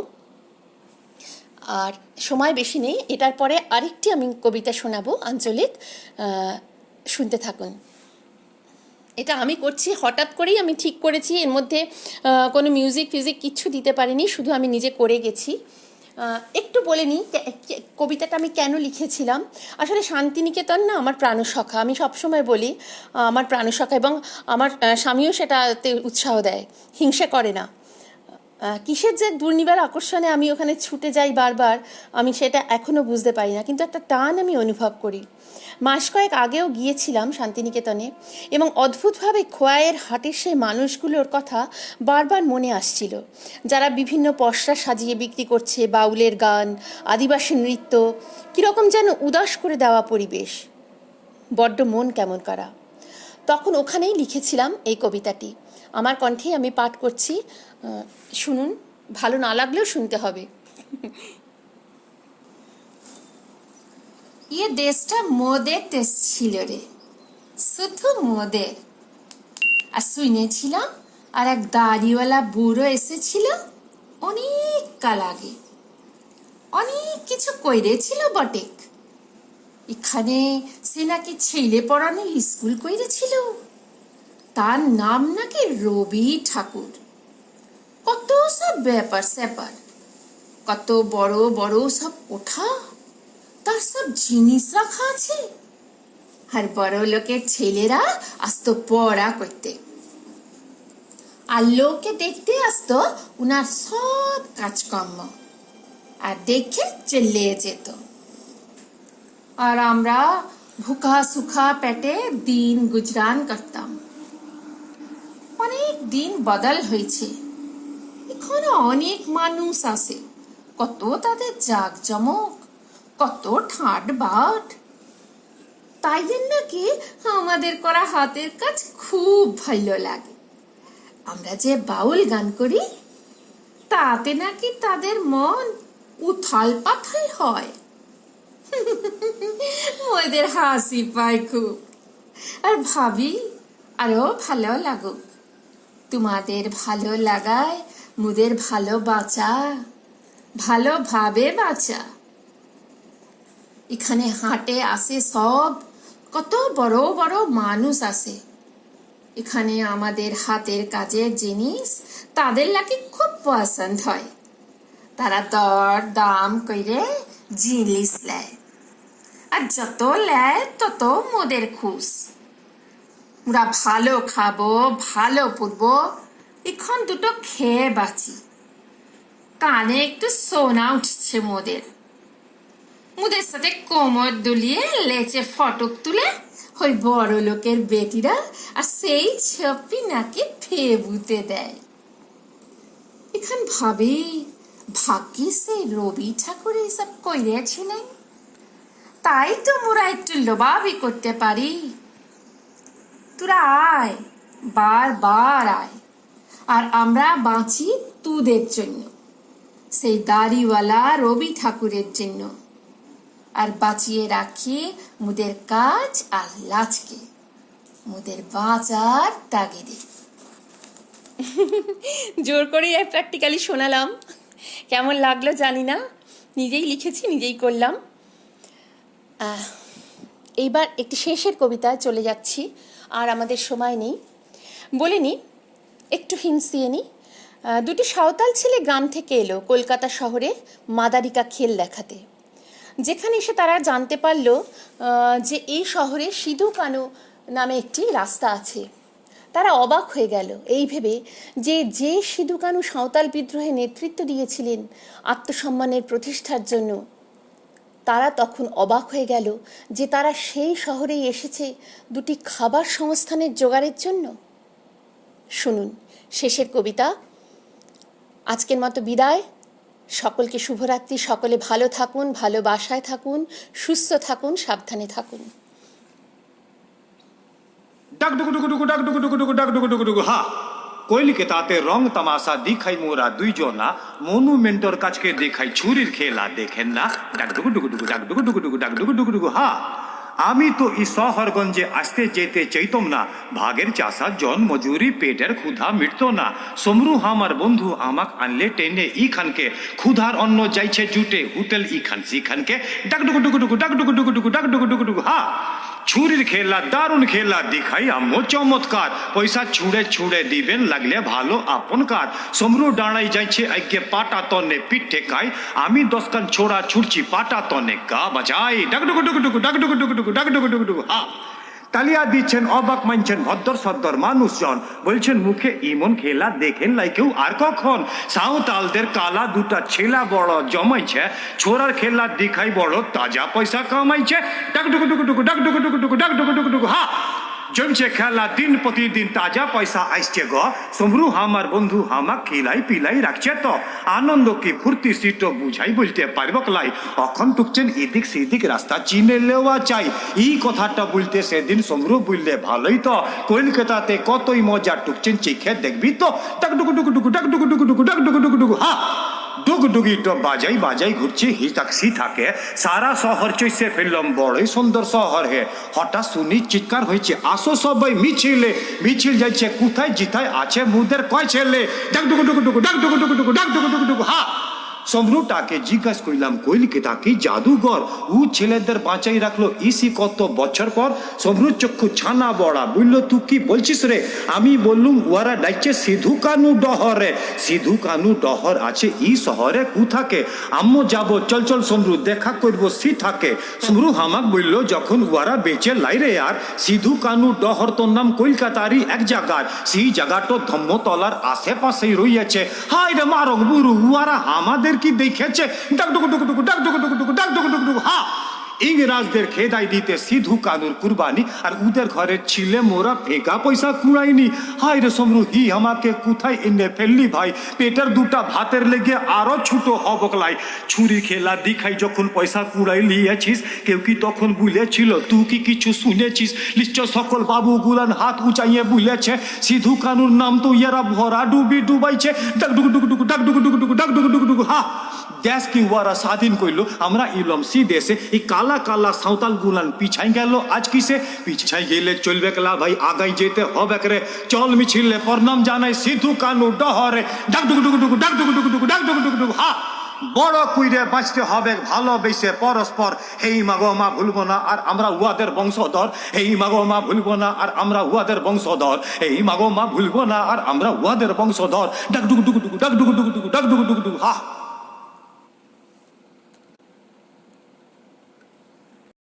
আর সময় বেশি নেই, এটার পরে আরেকটি আমি কবিতা শোনাবো আঞ্চলিক, শুনতে থাকুন। এটা আমি করছি, হঠাৎ করেই আমি ঠিক করেছি, এর মধ্যে কোনো মিউজিক কিচ্ছু দিতে পারিনি, শুধু আমি নিজে করে গেছি। একটু বলে নিই কবিতাটা আমি কেন লিখেছিলাম। আসলে শান্তিনিকেতন না আমার প্রাণসখা, আমি সবসময় বলি আমার প্রাণসখা, এবং আমার স্বামীও সেটাতে উৎসাহ দেয়, হিংসে করে না। কিসের যে দুর্নিবার আকর্ষণে আমি ওখানে ছুটে যাই বারবার, আমি সেটা এখনও বুঝতে পারি না, কিন্তু একটা টান আমি অনুভব করি। মাস কয়েক আগেও গিয়েছিলাম শান্তিনিকেতনে, এবং অদ্ভুতভাবে খোয়াইয়ের হাটের সেই মানুষগুলোর কথা বারবার মনে আসছিল, যারা বিভিন্ন পসরা সাজিয়ে বিক্রি করছে বাউলের গান, আদিবাসী নৃত্য, কীরকম যেন উদাস করে দেওয়া পরিবেশ, বড্ড মন কেমন করা। তখন ওখানেই লিখেছিলাম এই কবিতাটি, আমার কণ্ঠেই আমি পাঠ করছি, শুনুন, ভালো না লাগলেও শুনতে হবে। দেশটা মোদের দেশ ছিল রে, শুধু মোদের। আর শুনেছিলাম আর এক দাড়িওয়ালা বুড়ো এসেছিল অনেক কাল আগে, অনেক কিছু কইরেছিল বটেক। এখানে সে নাকি ছেলে পড়ানোর স্কুল কইরেছিল, তার নাম নাকি রবি ঠাকুর। কত সব ব্যাপার স্যাপার, কত বড় বড় সব কোঠা, তার সব জিনিস রাখা আছে। আর বড় লোকের ছেলেরা আসতো পড়া করতে, আর লোকে দেখতে আসতো উনার সব কাজকর্ম, আর দেখে চলে যেত। আর আমরা ভুকা সুখা পেটে দিন গুজরান করতাম। অনেক দিন বদল হয়েছে, এখানে অনেক মানুষ আসে, কত তাদের জাঁকজমক, কত ঠাট বাট। তাই নাকি আমাদের করা হাতের কাজ খুব ভালো লাগে। আমরা যে বাউল গান করি, তাতে নাকি তাদের মন উথাল পাথাল হয়। ওদের হাসি পায় খুব, আর ভাবি আরো ভালো লাগুক। তোমাদের ভালো লাগায় মুদের ভালো বাঁচা, ভালোভাবে বাঁচা। এখানে হাটে আসে সব, কত বড় বড় মানুষ আসে। এখানে আমাদের হাতের কাজের জিনিস তাদের লাগে খুব পছন্দ হয়। তারা দর দাম করে জিনিস নেয়, আর যত নেয় তত মোদের খুশ। আমরা ভালো খাবো, ভালো পরবো, এখন দুটো খেয়ে বাঁচি। কানে একটু সোনা উঠছে মোদের। মুদের সাথে কোমর দুলিয়ে লেচে ফটক তুলে ওই বড় লোকের বেটিরা, আর সেই ছপি নাকি ফেবুতে দেয়। এখান ভাবি ভাগ্যে সেই রবি ঠাকুর এইসব কইরেছিলেন, তাই তো মোরা একটু লোবাবি করতে পারি। তোরা আয়, বারবার আয়, আর আমরা বাঁচি তোদের জন্য, সেই দাড়িওয়ালা রবি ঠাকুরের জন্য, আর বাঁচিয়ে রাখি মুদের কাজ আর লাজকে, মুদের বাঁচার তাগিদে। জোর করেই প্র্যাকটিক্যালি শোনালাম, কেমন লাগলো জানি না। নিজেই লিখেছি, নিজেই করলাম। এইবার একটি শেষের কবিতায় চলে যাচ্ছি, আর আমাদের সময় নেই। বলে নি, একটু হিন্স দিয়ে নি। দুটি সাঁওতাল ছেলে গ্রাম থেকে এলো কলকাতা শহরে মাদারিকা খেল দেখাতে। যেখানে এসে তারা জানতে পারলো যে এই শহরে সিধু কানু নামে একটি রাস্তা আছে। তারা অবাক হয়ে গেল এই ভেবে যে সিধু কানু সাঁওতাল বিদ্রোহে নেতৃত্ব দিয়েছিলেন আত্মসম্মানের প্রতিষ্ঠার জন্য, তারা তখন অবাক হয়ে গেল যে তারা সেই শহরেই এসেছে দুটি খাবার সংস্থানের জোগাড়ের জন্য। শুনুন শেষের কবিতা। আজকের মতো বিদায়। সকলকে শুভরাত্রি। সকলে ভালো থাকুন, ভালোবাসায় থাকুন, সুস্থ থাকুন, সাবধানে থাকুন। ডাক ডুকু ডুকু ডুকু ডাক ডুকু ডুকু ডুকু ডাক ডুকু ডুকু ডুকু হা কইলিকে তাতে রং তামাশা দেখাই মোরা দুইজনা মনুমেন্টর কাছকে দেখাই ছুরির খেলা দেখেন না। ডাক ডুকু ডুকু ডুকু ডাক ডুকু ডুকু ডুকু ডাক ডুকু ডুকু ডুকু হা আমি তো ই শহরগঞ্জে আসতে যেতে চাইতম না, ভাগের চাষা জন মজুরি পেটের ক্ষুধা মিটতো না। সমরু আমার বন্ধু আমাক আনলে টেনে ইখানকে, ক্ষুধার অন্ন যাইছে জুটে হোটেল ইখান সিখানকে। ডাক ডুকু ডুকু ডুকু ডাক ডুকু ডুকু ডুকু ডাক ডুকু ডুকু ডুকু হা ছুরির খেলা দারুণ খেলা দেখাই আম্মু চমৎকার, পয়সা ছুঁড়ে ছুঁড়ে দিবেন লাগলে ভালো আপনকার। সমরু দাঁড়াই যাইছে আগে পাটা তনে পিঠ ঠেকাই, আমি 10 কান ছোড়া ছুটছি পাটা তনে গা বাজাই। ডাক ডুকু ডুকু ডুকু ডাক ডুকু ডুকু ডুকু ডাক ডুকু ডুকু ডুকু হা তালিয়া দিচ্ছেন অবাক মানছেন ভদ্র সদ্দর মানুষজন, বলছেন মুখে ইমন খেলা দেখেন লাই কেউ আর কখন। সাঁওতালদের কালা দুটা ছেলা বড় জমাইছে, ছোড়ার খেলা দেখাই বড় তাজা পয়সা কামাইছে। ডাক ডুকু ডুকু ডুকু ডাক ডুকু ডুকু ডুকু ডাক ডুকু ডুকু ডুকু হা জমছে খেলা দিন প্রতিদিন তাজা পয়সা আসছে গ। সমরু আমার বন্ধু হামাক খিলাই পিলাই রাখছে তো, আনন্দ কি ফুর্তি সিট বুঝাই বলতে পারব কলাই। অখন টুকছেন এদিক সেদিক রাস্তা চিনে লেওয়া চাই, এই কথাটা বলতে সেদিন সমরু বললে ভালোই তো। কলকাতাতে কতই মজা টুকছেন চিখে দেখবি তো। ডাক ডুকু ডুকু ডুকু ডাক ডুকু ডুকু ডুকু ডাক ডুকু ডুকু ডুকু হা ডুগডুগি তো বাজাই বাজাই ঘুরছে হিতাক্সি থাকে, সারা শহর চইছে ফেললাম বড়ই সুন্দর শহর হে। হঠাৎ শুনি চিৎকার হয়েছে আসো সবাই মিছিলে, মিছিল যাইছে কোথায় জিথায় আছে মুদের কয় ছেলে। ডাক ডুকু ডুকু ডুকু ডাক ডুকু ডুকু ডুকু ডাক ডুকু ডুকু ডুকু হা সমরুটাকে জিজ্ঞাসা করলাম কইলিকেতা কি জাদুঘর, ও ছেলেদের বাঁচাই রাখলো ইসি কত বছর পর। সমরু চক্ষু ছানা বড়া বলল তুই কি বলছিস রে। আমি বললুম ওরা ডাকছে সিধু কানু ডহরে। সিধু কানু ডহর আছে ই শহরে কুথাকে, আম্মু যাবো চল চল সমরু দেখা করবো সি থাকে। সমরু হামাক বলল যখন ওরা বেঁচে লাই রে আর, সিধু কানু ডহর তোর নাম কলকাতারই এক জায়গার, সেই জায়গাটা ধম্মতলার আশেপাশেই রইয়াছে। হাই রে মারক বুরু ওরা আমাদের কি দেখেছে। ডাক ডুকু ডুকু ডুকু ডাক ডুকু ডুকু ডুকু ডাক ডুকু ডুকু ডুকু হা ইংরাজদের খেদাই দিতে সিধু কানুর কুরবানি, আর উদের ঘরে ছিলে মোরা ভেগা পয়সা কুড়াইনি। হাই রে সমরু হি আমাকে কোথায় এনে ফেললি ভাই, পেটের দুটা ভাতের লেগে আরো ছুটো হবকলাই। ছুরি খেলা দেখাই যখন পয়সা কুড়াই লিয়েছিস, কেউ কি তখন বলেছিল তুই কি কিছু শুনেছিস। নিশ্চয় সকল বাবু গুলান হাত উঁচাইয়ে বলেছে সিধু কানুর নাম তো ইয়ারা ভরা ডুবি ডুবাইছে। ডাক ডুকু ডুকু ডুকু ডাক ডুকু ডুকু ডুকু ডাক ডুকু ডুকু ডুকু হা দেশ কি ওরা স্বাধীন করলো, আমরা ইলম সি দেশে। এই কালা কালা সাঁওতাল গুলান পিছাই গেল আজ কিসে। পিছাই গেলে চলবে কেলা ভাই, আগাই যেতে হবে রে। চল মিছিলে প্রণাম জানাই সিধু কানু ডহরে। ডাক ডুকু ডুকু ডুকু ডাক ডুকু ডুকু ডুকু ডাক ডুকু ডুকু ডুকু হা বড় কুইরে বাঁচতে হবে ভালোবেসে পরস্পর। হেই মাগো মা ভুলবো না আর আমরা উহাদের বংশধর। হেই মাগো মা ভুলবো না আর আমরা উহাদের বংশধর। হেই মাগো মা ভুলবো না আর আমরা উহাদের বংশধর। ডাক ডুকু ডুকু ডুকু ডাক ডুকু ডুকু ডুকু ডাক ডুকু ডুকু ডুকু হা।